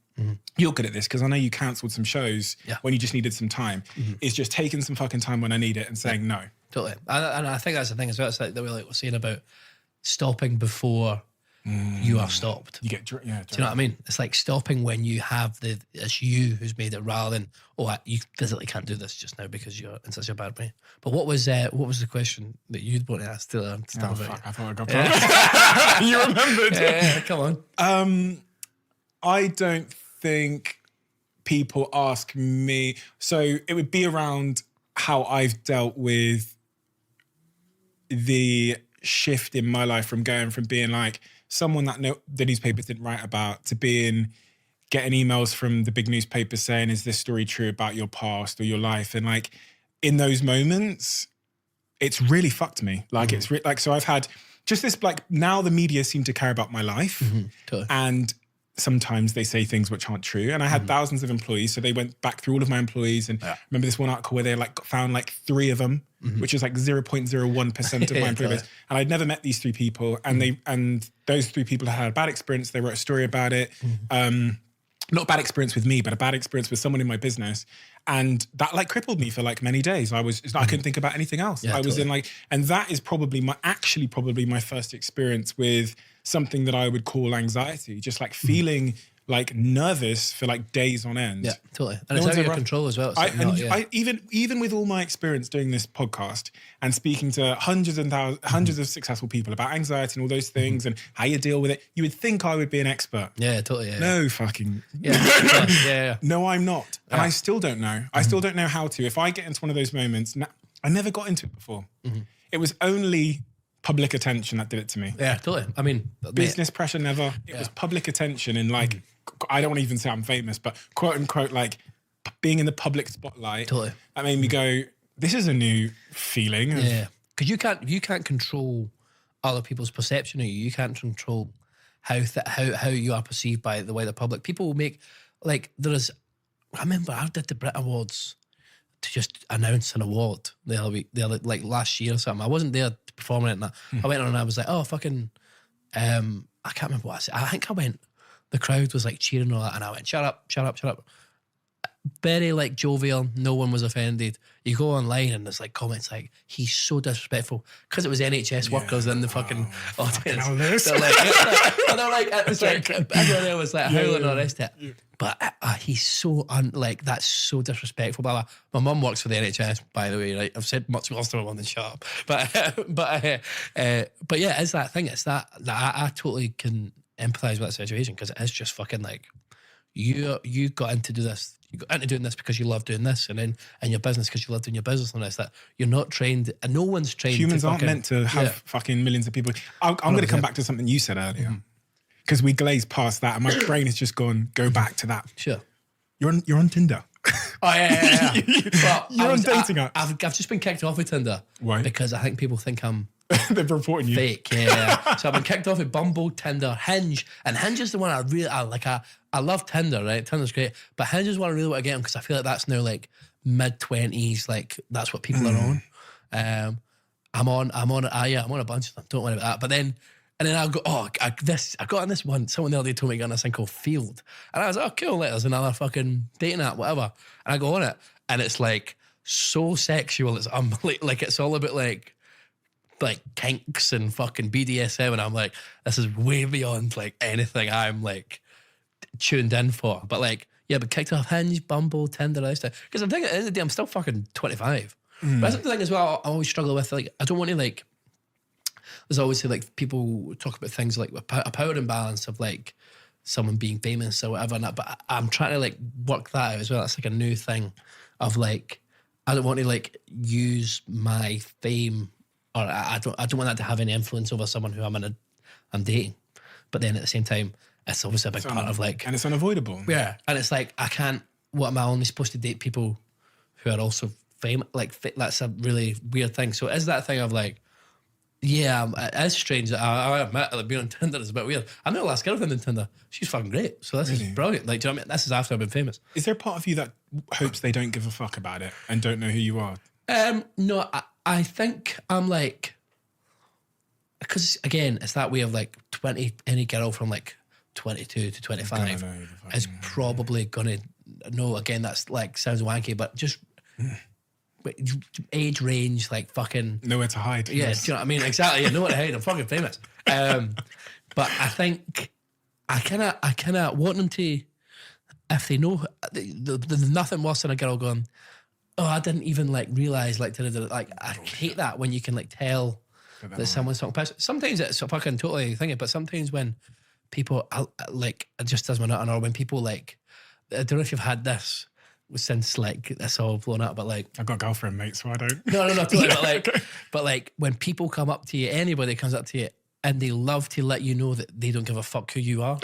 you're good at this because I know you cancelled some shows when you just needed some time, is just taking some fucking time when I need it and saying no. Totally. And I think that's the thing as well. It's like that we're saying about stopping before you are stopped. You get, do you know what I mean? It's like stopping when you have it's you who's made it, rather than you physically can't do this just now because you're in such a bad way. But what was the question that you'd want to ask to start about? Fuck, I thought I got you remembered. Yeah, come on. I don't think people ask me. So it would be around how I've dealt with the shift in my life from going from being like someone that the newspapers didn't write about to getting emails from the big newspapers saying, is this story true about your past or your life? And like in those moments, it's really fucked me. Like it's like, so I've had just this, like now the media seem to care about my life Totally. and sometimes they say things which aren't true. And I had thousands of employees. So they went back through all of my employees and remember this one article where they like found like 3 of them, which is like 0.01% of my employees. And I'd never met these 3 people. And those 3 people had a bad experience. They wrote a story about it. Not a bad experience with me, but a bad experience with someone in my business. And that like crippled me for like many days. I couldn't think about anything else. I was in like, and that is probably my first experience with something that I would call anxiety, just like feeling like nervous for like days on end. Yeah, totally. And it's out of your control as well. Even with all my experience doing this podcast and speaking to hundreds of successful people about anxiety and all those things and how you deal with it, you would think I would be an expert. Yeah, totally. Yeah. No fucking. Yeah. No, I'm not. And I still don't know. I still don't know how to. If I get into one of those moments, I never got into it before. It was only public attention that did it to me. Yeah, totally. I mean, business pressure never. It was public attention and like, I don't want to even say I'm famous, but quote unquote, like being in the public spotlight. Totally. That made me go, this is a new feeling. Because you can't control other people's perception of you. You can't control how you are perceived by the way the public. People will make, like, I remember I did the Brit Awards to just announce an award the other week, like last year or something. I wasn't there performing it and that. I went on and I was like, oh, fucking, I can't remember what I said. I think I went, the crowd was like cheering and all that, and I went, shut up. Very like jovial, no one was offended. You go online and there's like comments like, he's so disrespectful, because it was NHS workers in the fucking audience. They're like, it was like, everyone there was like howling and all the rest of it. But he's so, that's so disrespectful. Blah, blah. My mum works for the NHS, by the way, right? I've said much worse to my mum than shut up. But yeah, it's that thing. It's that I totally can empathise with that situation, because it is just fucking like, you got in to do this. You go into doing this because you love doing this, and then in your business because you love doing your business, and it's that you're not trained, and no one's trained. Humans aren't meant to have fucking millions of people. I'm going to come back to something you said earlier, because we glazed past that, and my brain has just go back to that. Sure. You're on Tinder. Oh yeah. Well, You're on dating apps. I've just been kicked off of Tinder. Why? Because I think people think I'm They're reporting you. fake. Yeah. So I've been kicked off of Bumble, Tinder, Hinge, and Hinge is the one I like. I love Tinder, right? Tinder's great, but Hinge is one I really want to get on because I feel like that's now like mid-20s. Like that's what people are on. I'm on a bunch of them. Don't worry about that. But then. And then I'll go, I got on this one. Someone the other day told me I got on this thing called Field. And I was like, oh, cool, like, there's another fucking dating app, whatever. And I go on it, and it's like so sexual. It's like it's all about like kinks and fucking BDSM. And I'm like, this is way beyond like anything I'm like tuned in for. But like, yeah, but kicked off Hinge, Bumble, Tinder, all that stuff. Because I'm thinking at the end of the day, I'm still fucking 25. But that's the thing as well, I always struggle with. Like, I don't want to like, there's always like people talk about things like a power imbalance of like someone being famous or whatever, and that, but I'm trying to like work that out as well. That's like a new thing of like, I don't want to like use my fame, or I don't want that to have any influence over someone who I'm dating. But then at the same time, it's obviously a big part of like, and it's unavoidable. Yeah, and it's like what am I only supposed to date people who are also famous? Like that's a really weird thing. So is that thing of like, yeah, it's strange. I admit that being on Tinder is a bit weird. I met the last girlfriend on Tinder. She's fucking great. So this is brilliant. Like, do you know what I mean? This is after I've been famous. Is there a part of you that hopes they don't give a fuck about it and don't know who you are? No, I think I'm like, because again, it's that way of like any girl from like 22 to 25 is probably gonna know. Again, that's like sounds wanky, but just. Age range, like fucking nowhere to hide. Yeah, do you know what I mean? Exactly. Yeah, nowhere to hide. I'm fucking famous. But I think I kind of want them to, if they know, there's nothing worse than a girl going, oh, I didn't even like realize like I hate that when you can like tell that someone's talking piss. Sometimes it's fucking totally thinking, but sometimes when people like it just does my nut, or when people like, I don't know if you've had this. Since like it's all blown up, but like I've got a girlfriend, mate, so I don't. No, totally. But like when people come up to you, anybody comes up to you, and they love to let you know that they don't give a fuck who you are.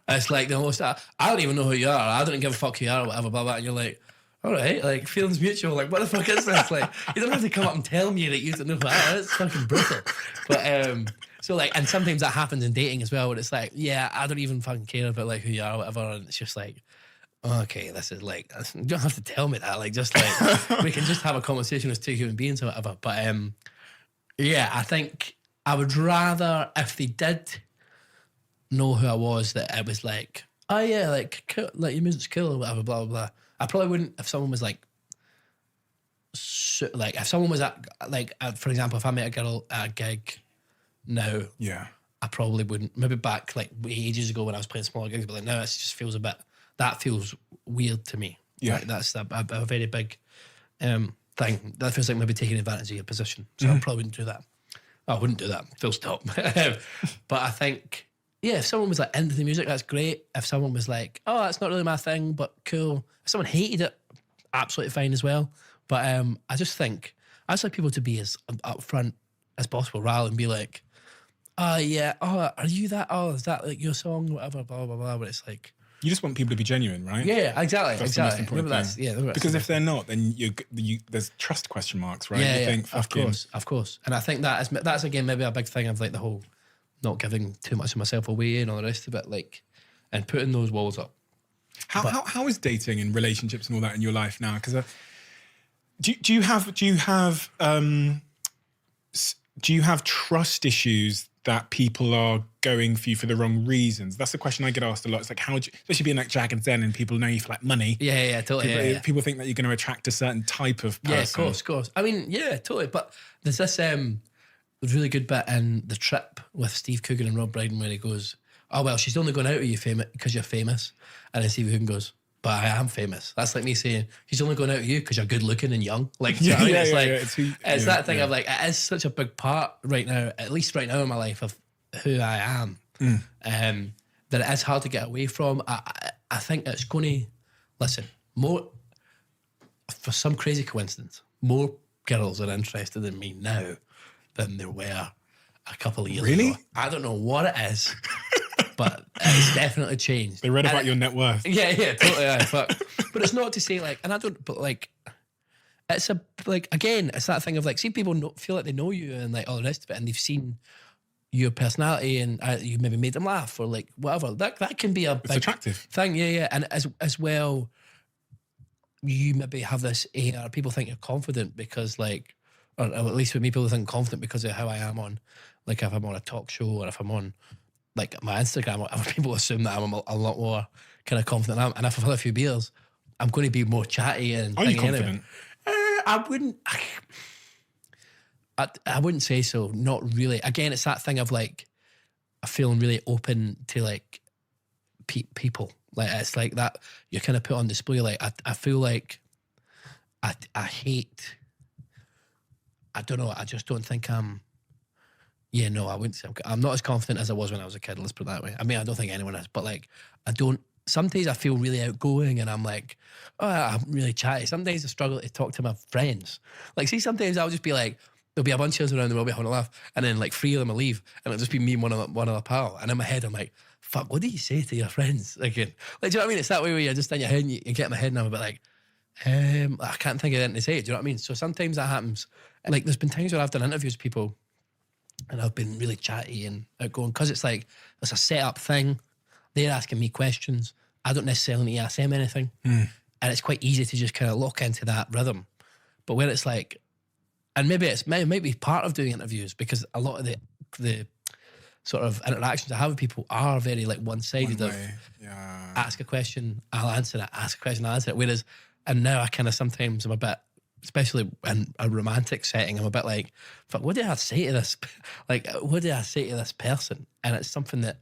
It's like the most. I don't even know who you are. I don't give a fuck who you are, or whatever, blah blah. And you're like, all right, like feelings mutual. Like what the fuck is this? Like you don't have to come up and tell me that you don't know who I am. It's fucking brutal. But so like, and sometimes that happens in dating as well, where it's like, yeah, I don't even fucking care about like who you are, or whatever, and it's just like. Okay, this is like, you don't have to tell me that. Like, just like, we can just have a conversation as two human beings or whatever. But yeah, I think I would rather, if they did know who I was, that it was like, oh yeah, like, cool, like your music's cool or whatever, blah, blah, blah. I probably wouldn't, if someone was like, if someone was at, like, for example, if I met a girl at a gig now, yeah, I probably wouldn't. Maybe back like ages ago when I was playing smaller gigs, but like now it just feels a bit. That feels weird to me. Yeah. Right? That's a very big thing. That feels like maybe taking advantage of your position. So I probably wouldn't do that. I wouldn't do that. Full stop. But I think, yeah, if someone was like into the music, that's great. If someone was like, oh, that's not really my thing, but cool. If someone hated it, absolutely fine as well. But I just think, I just like people to be as upfront as possible rather than be like, oh, yeah, oh, are you that? Oh, is that like your song? Whatever, blah, blah, blah. But it's like, you just want people to be genuine, right? Yeah, exactly. That's the most important thing. Because if they're not, then there's trust question marks, right? Yeah, you think, of course. And I think that's again maybe a big thing of like the whole not giving too much of myself away and all the rest of it, like, and putting those walls up. How is dating and relationships and all that in your life now? Because do you have trust issues that people are going for you for the wrong reasons? That's the question I get asked a lot. It's like, especially being like Jack and Zen and people know you for like money. Yeah, totally. People think that you're going to attract a certain type of person. Yeah, of course. I mean, yeah, totally. But there's this really good bit in The Trip with Steve Coogan and Rob Brydon where he goes, oh, well, she's only going out with you because you're famous. And then Steve Coogan goes, but I am famous. That's like me saying, she's only going out with you because you're good looking and young. Like, you know what I mean? It's that thing of like, it is such a big part right now, at least right now in my life, of who I am, that it is hard to get away from. I think it's going to, listen, for some crazy coincidence, more girls are interested in me now than there were a couple of years Really? ago. I don't know what it is, but it's definitely changed. They read about your net worth. Yeah, totally. Yeah, but it's not to say like, and I don't, but like, it's again, it's that thing of like, see people feel like they know you and like all the rest of it, and they've seen your personality and you maybe made them laugh or like whatever. That can be a big attractive thing. Yeah. And as well, you maybe have this air. People think you're confident because like, or at least with me, people think confident because of how I am on, like if I'm on a talk show or if I'm on like my Instagram, whatever, people assume that I'm a lot more kind of confident. And if I've had a few beers, I'm going to be more chatty and. Are you confident? I wouldn't say so. Not really. Again, it's that thing of like feeling really open to like people. Like it's like that you're kind of put on display. Like I feel like I hate. I don't know. I just don't think I'm. Yeah, no, I wouldn't say I'm not as confident as I was when I was a kid. Let's put it that way. I mean, I don't think anyone is, but like I don't. Some days I feel really outgoing and I'm like, oh, I'm really chatty. Some days I struggle to talk to my friends. Like, see, sometimes I'll just be like, there'll be a bunch of us around and we'll be having a laugh, and then like 3 of them will leave, and it'll just be me and one other pal. And in my head, I'm like, fuck, what do you say to your friends? Like, do you know what I mean? It's that way where you're just in your head and you get in my head and I'm a bit like, I can't think of anything to say. Do you know what I mean? So sometimes that happens. And like, there's been times where I've done interviews with people and I've been really chatty and outgoing because it's like, it's a set up thing. They're asking me questions. I don't necessarily need to ask them anything. And it's quite easy to just kind of lock into that rhythm. But where it's like, and maybe it might be part of doing interviews because a lot of the sort of interactions I have with people are very like one-sided. Ask a question, I'll answer it. Ask a question, I'll answer it. Whereas, and now I kind of sometimes I'm a bit, especially in a romantic setting, I'm a bit like, fuck, what did I say to this? Like, what did I say to this person? And it's something that,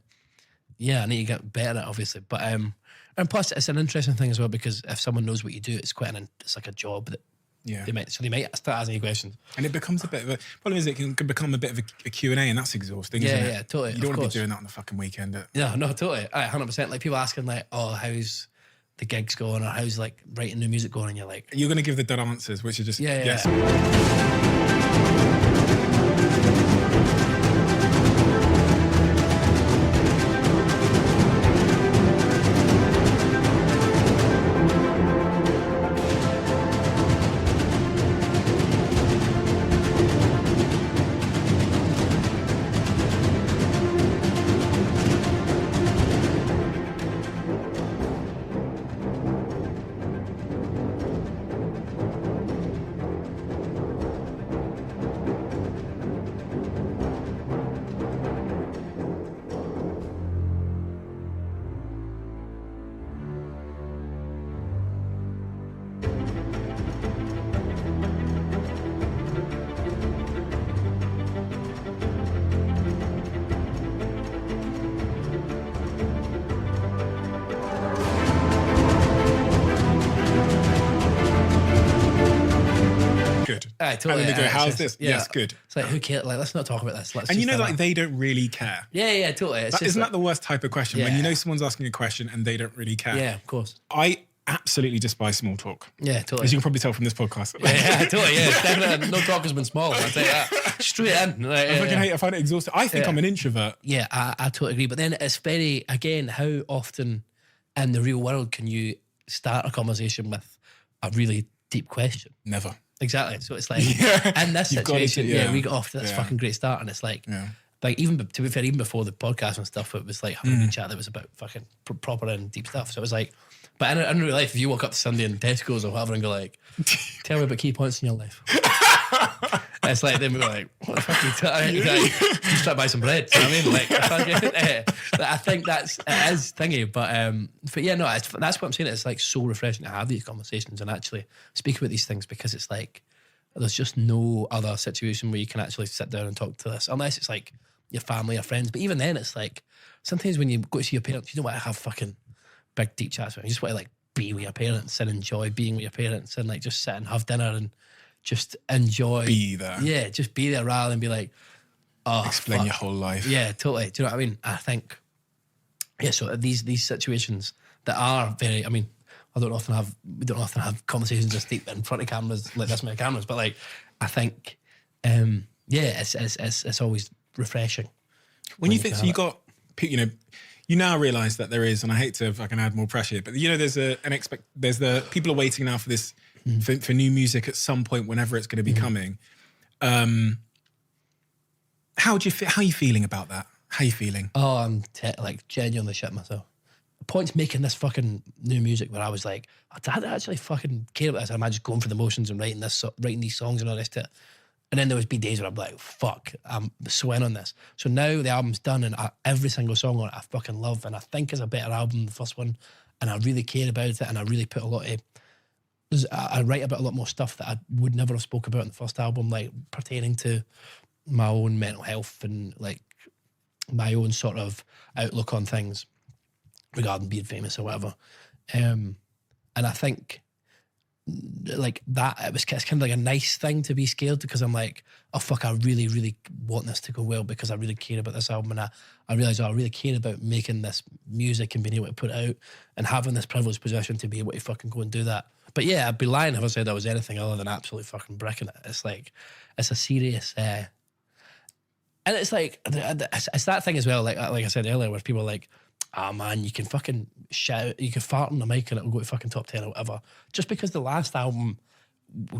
yeah, I need to get better at, obviously. But and plus, it's an interesting thing as well because if someone knows what you do, it's it's like a job that they might start asking you questions. And it becomes a bit of a problem. Is it can become a bit of a Q&A, and that's exhausting. Isn't it? Yeah, totally. You don't want to be doing that on the fucking weekend. No, totally. 100%. Like people asking, like, oh, how's the gigs going, or how's like writing new music going, and you're like, you're going to give the dead answers, which are just yes. Totally. And then they go, how's this? Yeah. Yes, good. It's like, who cares? Like, let's not talk about this. And you know, like, they don't really care. Yeah, totally. Isn't that the worst type of question? When you know someone's asking a question and they don't really care. Yeah, of course. I absolutely despise small talk. Yeah, totally. As you can probably tell from this podcast. Yeah, totally. Yeah, definitely. No talk has been small. I'll tell you that. Straight in. Like, I find it exhausting. I think I'm an introvert. Yeah, I totally agree. But then it's very, again, how often in the real world can you start a conversation with a really deep question? Never. Exactly. So it's like, in this situation, we got off to this fucking great start, and it's like, like even to be fair, even before the podcast and stuff, it was like having a chat that was about fucking proper and deep stuff. So it was like, but in real life, if you walk up to Sunday in Tesco's or whatever and go like, tell me about key points in your life. It's like, then we were like, what the fuck are you talking about? Just try to buy some bread. You know what I mean? Like, I think it is thingy, but yeah, no, that's what I'm saying. It's like so refreshing to have these conversations and actually speak about these things because it's like, there's just no other situation where you can actually sit down and talk to this, unless it's like your family or friends. But even then, it's like, sometimes when you go to see your parents, you don't want to have fucking big deep chats with them. You just want to like be with your parents and enjoy being with your parents and like just sit and have dinner and just enjoy. Be there. Yeah, just be there rather than be like, oh, explain your whole life. Yeah, totally. Do you know what I mean? I think, yeah, so these situations that are very, I mean, we don't often have conversations just deep in front of cameras like this many cameras. But like, I think, it's always refreshing. When you think, so you got, you know, you now realise that there is, and I hate to fucking add more pressure, but you know, there's the people are waiting now for this, for new music at some point, whenever it's going to be coming. How are you feeling about that? How are you feeling? Oh, I'm like genuinely shit myself. Points making this fucking new music where I was like, I don't actually fucking care about this. Am I just going for the motions and writing these songs and all this shit? And then there would be days where I'm like, fuck, I'm sweating on this. So now the album's done and every single song on it I fucking love, and I think it's a better album than the first one, and I really care about it, and I really put a lot of, I write about a lot more stuff that I would never have spoke about in the first album, like pertaining to my own mental health and like my own sort of outlook on things regarding being famous or whatever. And I think like that, it's kind of like a nice thing to be scared, because I'm like, oh fuck, I really, really want this to go well because I really care about this album, and I realise I really care about making this music and being able to put it out and having this privileged position to be able to fucking go and do that. But yeah, I'd be lying if I said I was anything other than absolutely fucking bricking it. It's like, it's a serious, and it's like, it's that thing as well, like I said earlier, where people are like, oh man, you can fucking shout, you can fart on the mic and it'll go to fucking top 10 or whatever. Just because the last album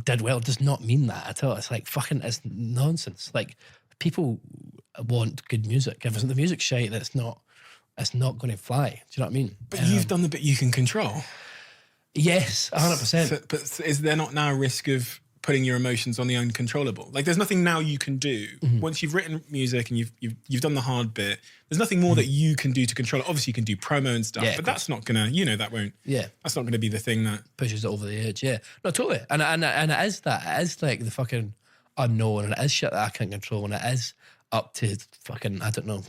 did well does not mean that at all. It's like fucking, it's nonsense. Like, people want good music. If the music's shite, then it's not going to fly. Do you know what I mean? But you've done the bit you can control. Yes, 100%. But is there not now a risk of putting your emotions on the uncontrollable? Like, there's nothing now you can do. Once you've written music and you've done the hard bit, there's nothing more that you can do to control it. Obviously you can do promo and stuff, but that's not gonna, that won't, that's not gonna be the thing that pushes it over the edge. Yeah, no, totally. And it is that, it is like the fucking unknown, and it is shit that I can't control, and it is up to fucking, I don't know,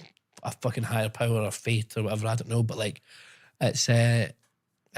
a fucking higher power or fate or whatever, I don't know, but like,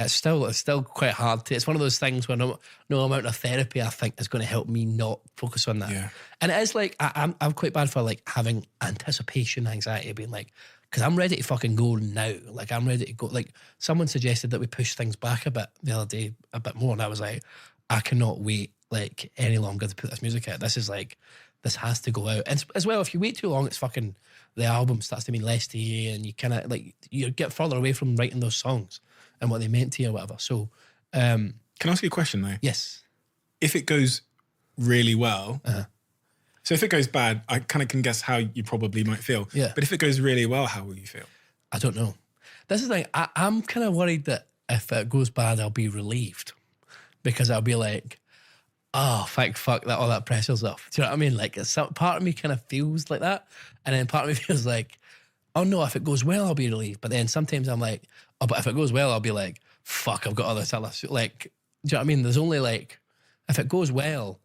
it's still quite hard to. It's one of those things where no amount of therapy I think is going to help me not focus on that. Yeah. And it is like I'm quite bad for like having anticipation anxiety, being like, because I'm ready to fucking go now. Like, I'm ready to go. Like, someone suggested that we push things back a bit the other day, a bit more, and I was like, I cannot wait like any longer to put this music out. This is like, this has to go out. And as well, if you wait too long, it's fucking, the album starts to mean less to you, and you kind of like, you get further away from writing those songs and what they meant to you or whatever. So, can I ask you a question though? Yes. If it goes really well, so if it goes bad, I kind of can guess how you probably might feel. Yeah. But if it goes really well, how will you feel? I don't know. This is the thing, I'm kind of worried that if it goes bad, I'll be relieved, because I'll be like, oh, fuck that, all that pressure's off. Do you know what I mean? Like, part of me kind of feels like that, and then part of me feels like, oh no, if it goes well, I'll be relieved. But then sometimes I'm like, oh, but if it goes well, I'll be like, fuck, I've got all this other, like, do you know what I mean? There's only like, if it goes well,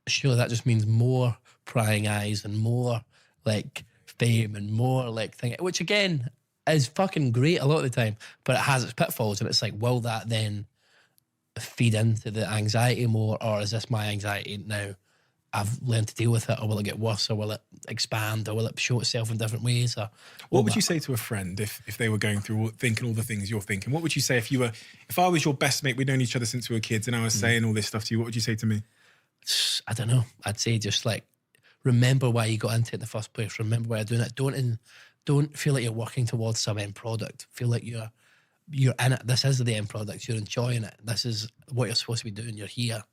surely that just means more prying eyes and more like fame and more like thing, which again is fucking great a lot of the time, but it has its pitfalls, and it's like, will that then feed into the anxiety more, or is this my anxiety now? I've learned to deal with it, or will it get worse, or will it expand, or will it show itself in different ways? Or what would you say to a friend if they were going through thinking all the things you're thinking? What would you say if I was your best mate, we'd known each other since we were kids, and I was saying all this stuff to you, what would you say to me? I don't know. I'd say just like, remember why you got into it in the first place. Remember why you're doing it. Don't feel like you're working towards some end product. Feel like you're in it. This is the end product. You're enjoying it. This is what you're supposed to be doing. You're here.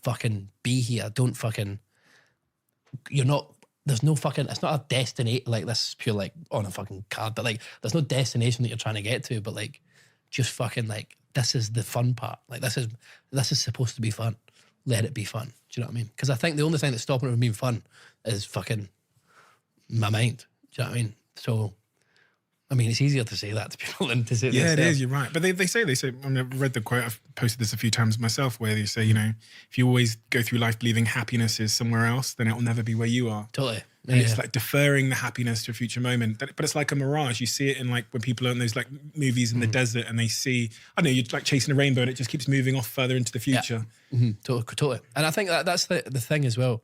Fucking be here. Don't fucking, you're not, there's no fucking, it's not a destination, like this is pure like on a fucking card, but like there's no destination that you're trying to get to, but like just fucking like, this is the fun part. Like this is supposed to be fun. Let it be fun. Do you know what I mean? Because I think the only thing that's stopping it from being fun is fucking my mind. Do you know what I mean? So, I mean, it's easier to say that to people than to say it. Yeah, it is. You're right. But they say, I mean, I've read the quote, I've posted this a few times myself, where they say, if you always go through life believing happiness is somewhere else, then it will never be where you are. Totally. And it's like deferring the happiness to a future moment. But it's like a mirage. You see it in like when people are in those like movies in the desert, and they see, I don't know, you're like chasing a rainbow and it just keeps moving off further into the future. Yeah. Totally. And I think that's the thing as well.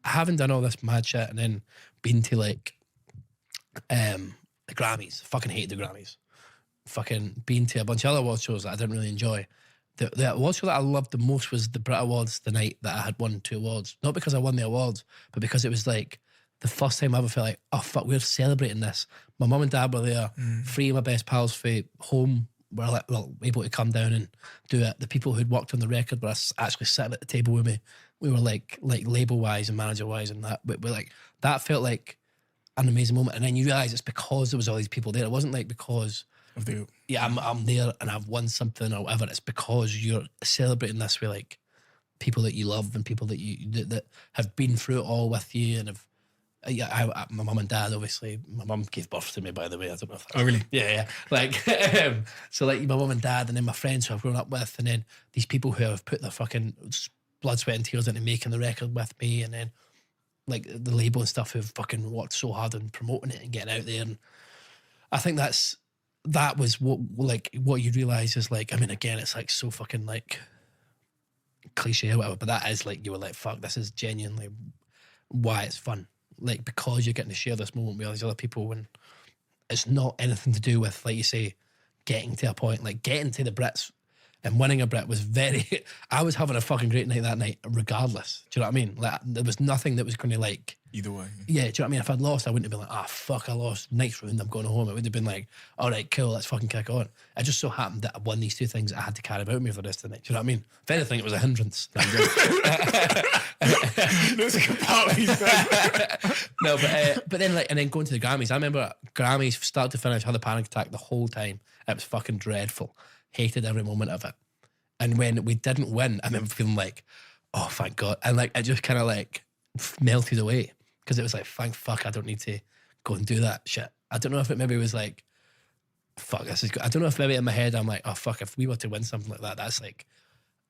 Having done all this mad shit and then been to like, the Grammys, fucking hate the Grammys. fucking been to a bunch of other award shows that I didn't really enjoy. The award show that I loved the most was the Brit Awards the night that I had won 2 awards. Not because I won the awards, but because it was like the first time I ever felt like, oh fuck, we're celebrating this. My mum and dad were there, 3 of my best pals for home were like, well, able to come down and do it. The people who'd worked on the record were actually sitting at the table with me. We were like label wise and manager wise and that. But we're like, that felt like an amazing moment. And then you realise it's because there was all these people there. It wasn't like because Of the I'm there and I've won something or whatever. It's because you're celebrating this with like people that you love and people that that have been through it all with you and have. My mum and dad, obviously. My mum gave birth to me, by the way. I don't know if that's... Oh, really? Yeah. Like, so like my mum and dad, and then my friends who I've grown up with, and then these people who have put their fucking blood, sweat, and tears into making the record with me, and then like the label and stuff who've fucking worked so hard on promoting it and getting out there. And I think that was what you realise is like, I mean, again, it's like so fucking like cliche or whatever, but that is like, you were like, fuck, this is genuinely why it's fun. Like, because you're getting to share this moment with all these other people, and it's not anything to do with, like you say, getting to a point. Like, getting to the Brits and winning a Brit was very... I was having a fucking great night that night, regardless. Do you know what I mean? Like, there was nothing that was going to, like... Either way. Yeah, do you know what I mean? If I'd lost, I wouldn't have been like, fuck, I lost. Next round, I'm going home. It would have been like, all right, cool, let's fucking kick on. It just so happened that I won these 2 things that I had to carry about me for the rest of the night. Do you know what I mean? If anything, it was a hindrance. There's a Capaldi thing. No, but then like, and then going to the Grammys. I remember Grammys start to finish, had a panic attack the whole time. It was fucking dreadful. Hated every moment of it. And when we didn't win, I remember feeling like, oh, thank God. And like, it just kind of like melted away. Because it was like, thank fuck, I don't need to go and do that shit. I don't know if it maybe was like, fuck, this is good. I don't know if maybe in my head I'm like, oh fuck, if we were to win something like that, that's like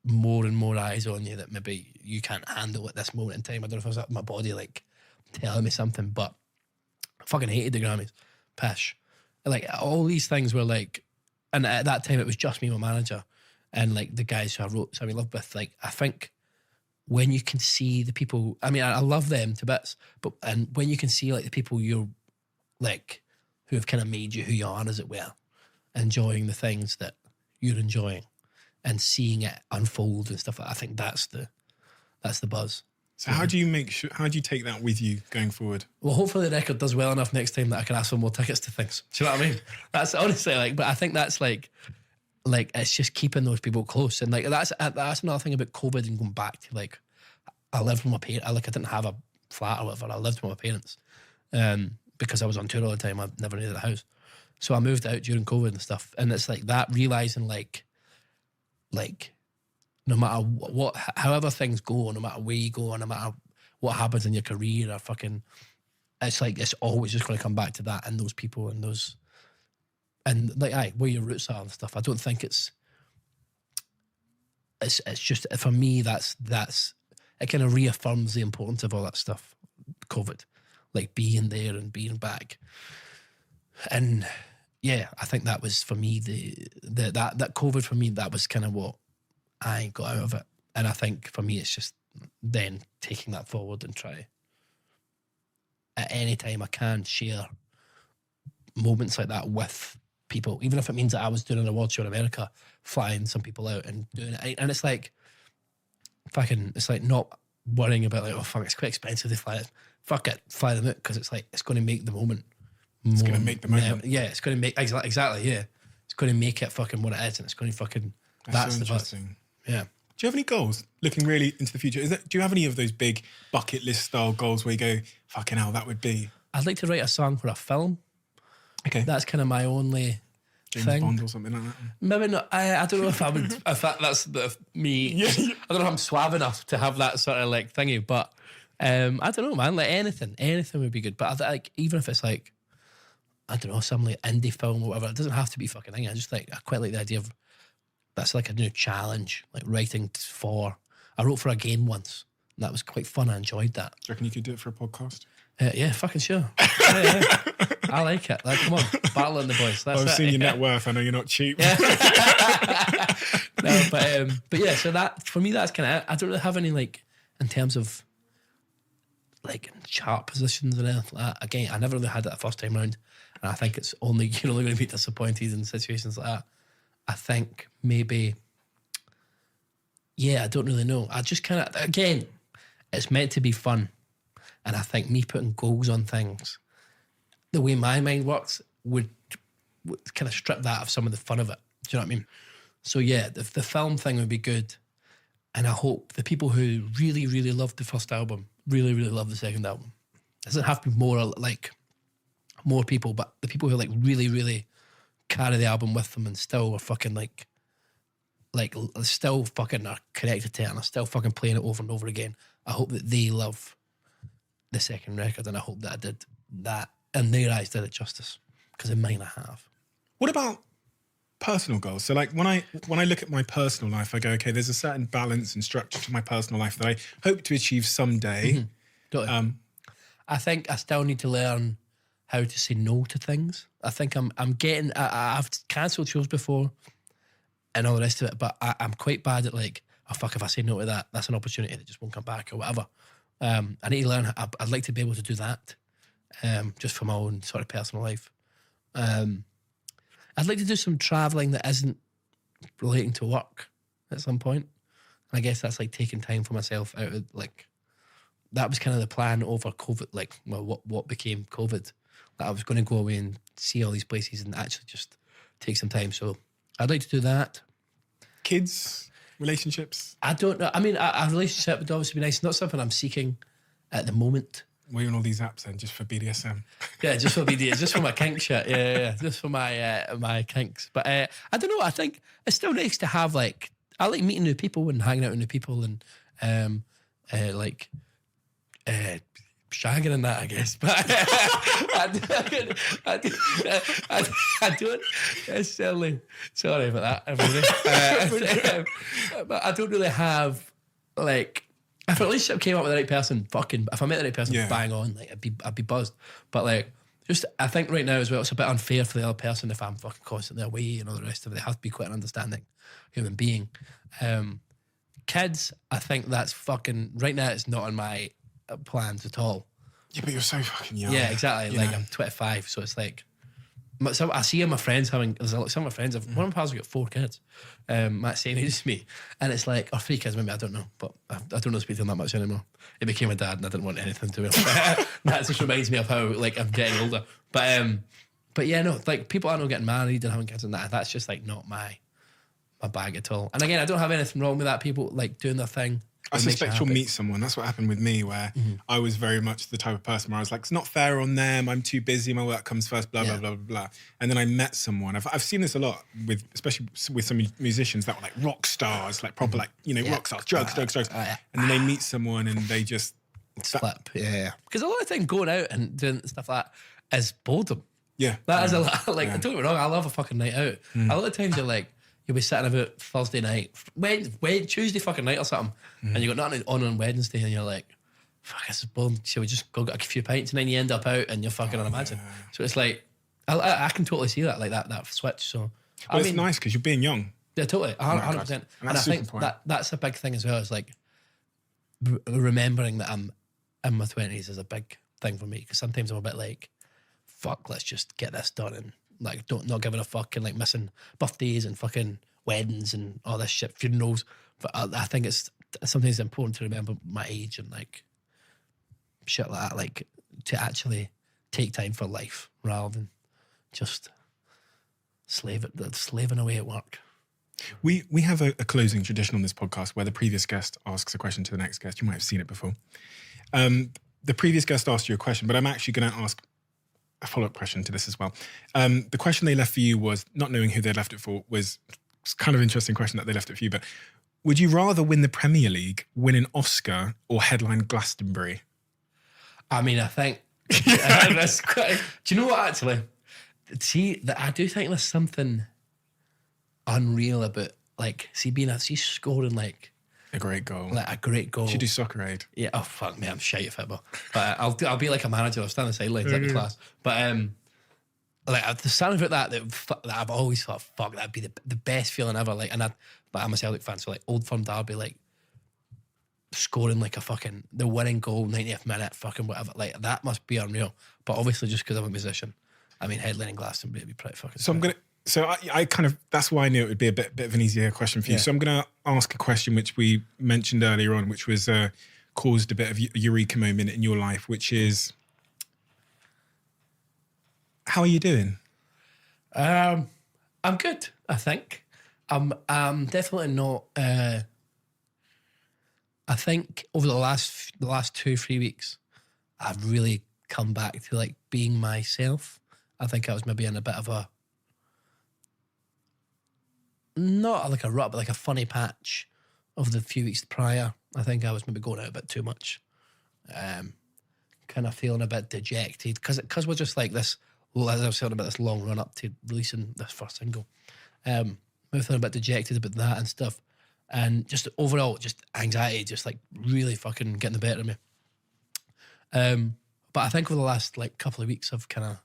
more and more eyes on you that maybe you can't handle at this moment in time. I don't know if it was my body like telling me something, but I fucking hated the Grammys. Pish. Like, all these things were like, and at that time it was just me and my manager and like the guys who I wrote Sammy Love with. Like, I think when you can see the people, I mean, I love them to bits, but and when you can see like the people you're like, who have kind of made you who you are, as it were, enjoying the things that you're enjoying and seeing it unfold and stuff like that, I think that's the buzz. So how do you take that with you going forward? Well, hopefully the record does well enough next time that I can ask for more tickets to things. Do you know what I mean? That's honestly like, but I think that's like it's just keeping those people close. And like, that's another thing about COVID and going back to like, I lived with my parents. I didn't have a flat or whatever. I lived with my parents because I was on tour all the time. I never needed a house. So I moved out during COVID and stuff. And it's like that, realizing like no matter what, however things go, no matter where you go, no matter what happens in your career or fucking, it's like, it's always just going to come back to that and those people and those, and like, where your roots are and stuff. I don't think it's just, for me, that's, it kind of reaffirms the importance of all that stuff, COVID, like being there and being back. And yeah, I think that was for me, that COVID for me, that was kind of what I got out of it. And I think for me, it's just then taking that forward and try at any time I can share moments like that with people, even if it means that I was doing an award show in America, flying some people out and doing it. And it's like, fucking, it's like not worrying about like, oh fuck, it's quite expensive to fly it. Fuck it, fly them out, because it's like, it's going to make the moment. It's going to make the moment. Yeah, it's going to make, exactly, yeah. It's going to make it fucking what it is, and it's going to fucking, that's so the interesting. Yeah. Do you have any goals looking really into the future? Do you have any of those big bucket list style goals where you go, fucking hell, that would be? I'd like to write a song for a film. Okay. That's kind of my only James thing. Bond or something like that. Maybe not. I don't know if I would, if that's me. Yeah. I don't know if I'm suave enough to have that sort of like thingy, but I don't know, man. Like anything would be good. But like, even if it's like, I don't know, some like indie film or whatever, it doesn't have to be fucking thing. I quite like the idea of, that's like a new challenge, like writing I wrote for a game once. And that was quite fun. I enjoyed that. Do you reckon you could do it for a podcast? Yeah, fucking sure. Yeah. I like it. Like, come on, battling the boys. That's I've seen your yeah. net worth. I know you're not cheap. Yeah. No, but yeah. So that for me, that's kind of. I don't really have any like in terms of like chart positions and anything like that. Again, I never really had that the first time round. And I think you're only going to be disappointed in situations like that. I think maybe, I don't really know. I just kind of, again, it's meant to be fun. And I think me putting goals on things, the way my mind works, would kind of strip that of some of the fun of it. Do you know what I mean? So yeah, the film thing would be good. And I hope the people who really, really loved the first album really, really love the second album. It doesn't have to be more people, but the people who like really, really carry the album with them and still are fucking like still fucking are connected to it and are still fucking playing it over and over again. I hope that they love the second record, and I hope that I did that in their eyes did it justice, because in mine I have. What about personal goals? So like when I look at my personal life, I go, okay, there's a certain balance and structure to my personal life that I hope to achieve someday. Mm-hmm. Totally. I think I still need to learn how to say no to things. I think I've cancelled shows before and all the rest of it, but I'm quite bad at like, oh fuck, if I say no to that, that's an opportunity that just won't come back or whatever. I need to learn, I'd like to be able to do that, just for my own sort of personal life. I'd like to do some travelling that isn't relating to work at some point. And I guess that's like taking time for myself out of like, that was kind of the plan over COVID, like what became COVID. That I was going to go away and see all these places and actually just take some time. So I'd like to do that. Kids, relationships? I don't know. I mean, a relationship would obviously be nice. Not something I'm seeking at the moment. Were you on all these apps then, just for BDSM? Yeah, just for BDSM, just for my kink shit. Yeah, just for my kinks. But I don't know. I think it's still nice to have like, I like meeting new people and hanging out with new people and shagging and that, I guess. But I don't necessarily. Sorry about that, everybody. But I don't really have like. If a relationship came up with the right person, if I met the right person, bang on, like I'd be buzzed. But like, just I think right now as well, it's a bit unfair for the other person if I'm fucking constantly away and all the rest of it. They have to be quite an understanding human being. Kids, I think that's fucking right now. It's not on my plans at all. Yeah, but you're so fucking young. Yeah, exactly. Like I'm 25, so it's like. So I see my friends having. Some of my friends have. One of my pals has got 4 kids, at same age as me, and it's like, or 3 kids maybe. I don't know, but I don't know speak to him that much anymore. He became a dad, and I didn't want anything to do with him. That just reminds me of how like I'm getting older. But yeah, no, like people are not getting married and having kids and that. That's just like not my bag at all. And again, I don't have anything wrong with that. People like doing their thing. I suspect you'll meet someone. That's what happened with me, where I was very much the type of person where I was like, it's not fair on them. I'm too busy. My work comes first, blah, blah, blah, blah, blah. And then I met someone. I've seen this a lot, especially with some musicians that were like rock stars, like proper, like, rock stars, drugs. And then they meet someone and they just flip. Yeah. Because a lot of time going out and doing stuff like that is boredom. Yeah. That is a lot. Like, don't get me wrong, I love a fucking night out. A lot of times you're like, you'll be sitting about Thursday night, Tuesday fucking night or something, and you got nothing on Wednesday, and you're like, fuck, this is boring. Shall we just go get a few pints, and then you end up out and you're fucking unimagined. Yeah. So it's like, I can totally see that, like that switch. So, well, it's nice because you're being young. Yeah, totally, 100%. And I think that's a big thing as well. Is like remembering that I'm in my 20s is a big thing for me, because sometimes I'm a bit like, fuck, let's just get this done and. Like, not giving a fuck and like missing birthdays and fucking weddings and all this shit, funerals. But I think it's sometimes important to remember my age and like shit like that, like to actually take time for life rather than just slaving away at work. We have a closing tradition on this podcast where the previous guest asks a question to the next guest. You might have seen it before. The previous guest asked you a question, but I'm actually going to ask a follow-up question to this as well. The question they left for you was, not knowing who they left it for, was kind of an interesting question that they left it for you, but would you rather win the Premier League, win an Oscar, or headline Glastonbury? I mean, I think that's quite... Do you know what, actually? See, I do think there's something unreal about, like, see scoring, like, a great goal. Like a great goal. You should do Soccer Aid. Yeah. Oh fuck me, I'm shite at football. But I'll be like a manager. I'll stand on the sidelines. That'd be class. But like the sound of it that I've always thought, fuck, that'd be the best feeling ever. Like, but I'm a Celtic fan, so like Old Firm Derby, like scoring like the winning goal, 90th minute, fucking whatever. Like that must be unreal. But obviously, just because I'm a musician, I mean, headlining Glastonbury would be pretty fucking. So I'm gonna. So I kind of, that's why I knew it would be a bit of an easier question for you. Yeah. So I'm going to ask a question which we mentioned earlier on, which was caused a bit of a eureka moment in your life, which is, how are you doing? I'm good, I think. I'm definitely not. I think over the last 2-3 weeks, I've really come back to like being myself. I think I was maybe in a bit of a, not like a rut, but like a funny patch of the few weeks prior. I think I was maybe going out a bit too much. Kind of feeling a bit dejected because we're just like this, as I was saying about this long run up to releasing this first single. Maybe feeling a bit dejected about that and stuff. And just overall, just anxiety, just like really fucking getting the better of me. But I think over the last like couple of weeks, I've kind of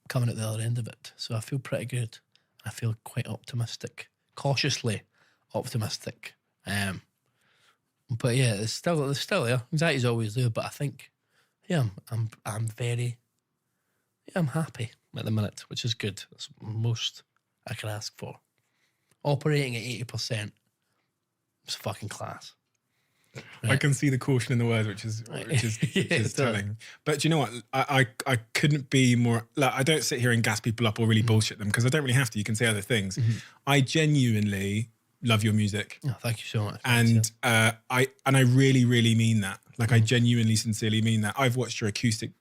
coming at the other end of it. So I feel pretty good. I feel quite optimistic, cautiously optimistic. But yeah, it's still there. Anxiety's always there, but I think, yeah, I'm very, yeah, I'm happy at the minute, which is good. That's most I can ask for. Operating at 80%, it's fucking class. Right. I can see the caution in the words, which is telling. But do you know what? I couldn't be more. Like, I don't sit here and gas people up or really bullshit them because I don't really have to. You can say other things. Mm-hmm. I genuinely love your music. Oh, thank you so much. And I really, really mean that. Like, I genuinely, sincerely mean that. I've watched your acoustic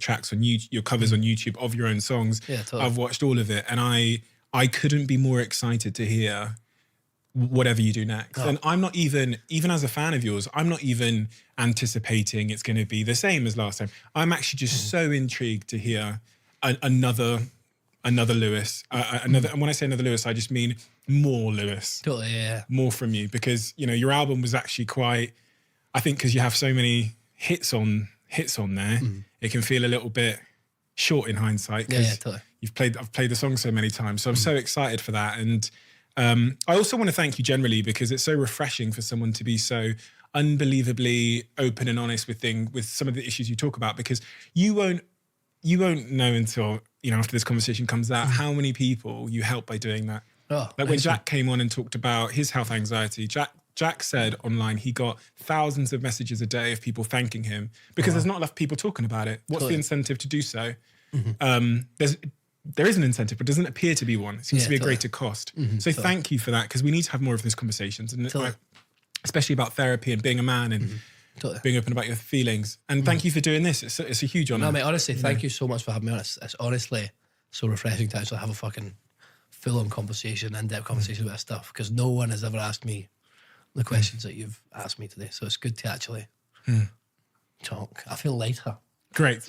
tracks on YouTube, your covers on YouTube of your own songs. Yeah, totally. I've watched all of it, and I couldn't be more excited to hear whatever you do next. And I'm not even as a fan of yours, I'm not even anticipating it's going to be the same as last time. I'm actually just so intrigued to hear another Lewis. And when I say another Lewis, I just mean more Lewis. Totally, yeah. More from you, because you know your album was actually quite. I think because you have so many hits on there, it can feel a little bit short in hindsight. Yeah, totally. I've played the song so many times, so I'm so excited for that. And I also want to thank you generally because it's so refreshing for someone to be so unbelievably open and honest with some of the issues you talk about, because you won't know until, you know, after this conversation comes out how many people you help by doing that. Oh, like when Jack came on and talked about his health anxiety, Jack said online he got thousands of messages a day of people thanking him because there's not enough people talking about it. What's the incentive to do so? There is an incentive, but doesn't appear to be one. It seems to be a greater cost. So thank you for that, because we need to have more of these conversations, and especially about therapy and being a man and being open about your feelings. And thank you for doing this. It's a huge honour. No, mate, honestly, thank you so much for having me on. It's honestly so refreshing to actually have a fucking full-on conversation, in-depth conversation about stuff, because no one has ever asked me the questions that you've asked me today. So it's good to actually talk. I feel lighter. Great.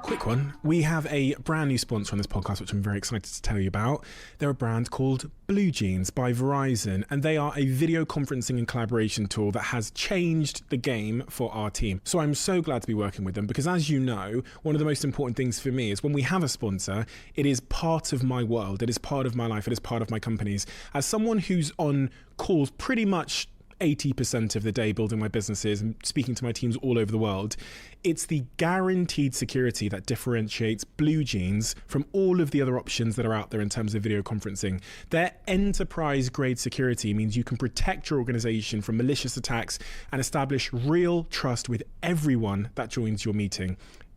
Quick one. We have a brand new sponsor on this podcast, which I'm very excited to tell you about. They're a brand called Blue Jeans by Verizon, and they are a video conferencing and collaboration tool that has changed the game for our team. So I'm so glad to be working with them because, as you know, one of the most important things for me is when we have a sponsor, it is part of my world. It is part of my life. It is part of my company's. As someone who's on calls pretty much 80% of the day building my businesses and speaking to my teams all over the world, it's the guaranteed security that differentiates Blue Jeans from all of the other options that are out there in terms of video conferencing. Their enterprise grade security means you can protect your organization from malicious attacks and establish real trust with everyone that joins your meeting.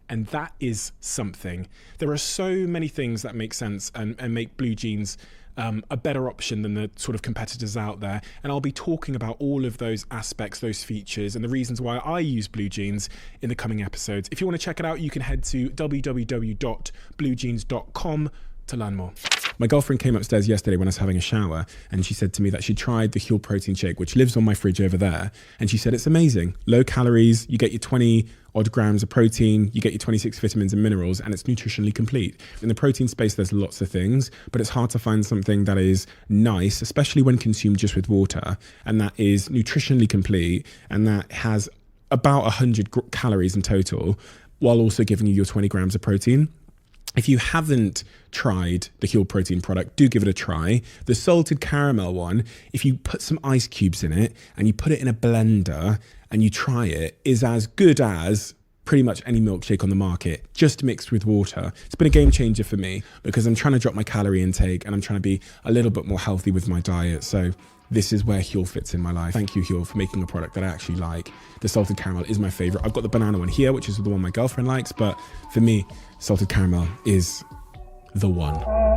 And that is something. There are so many things that make sense and make Blue Jeans a better option than the sort of competitors out there. And I'll be talking about all of those aspects, those features, and the reasons why I use Blue Jeans in the coming episodes. If you want to check it out, you can head to www.bluejeans.com to learn more. My girlfriend came upstairs yesterday when I was having a shower, and she said to me that she tried the Huel protein shake, which lives on my fridge over there. And she said it's amazing. Low calories, you get your 20 odd grams of protein, you get your 26 vitamins and minerals, and it's nutritionally complete. In the protein space, there's lots of things, but it's hard to find something that is nice, especially when consumed just with water, and that is nutritionally complete, and that has about 100 calories in total, while also giving you your 20 grams of protein. If you haven't tried the Huel protein product, do give it a try. The salted caramel one, if you put some ice cubes in it and you put it in a blender and you try it, is as good as pretty much any milkshake on the market, just mixed with water. It's been a game changer for me because I'm trying to drop my calorie intake and I'm trying to be a little bit more healthy with my diet. So this is where Huel fits in my life. Thank you, Huel, for making a product that I actually like. The salted caramel is my favorite. I've got the banana one here, which is the one my girlfriend likes, but for me, salted caramel is the one.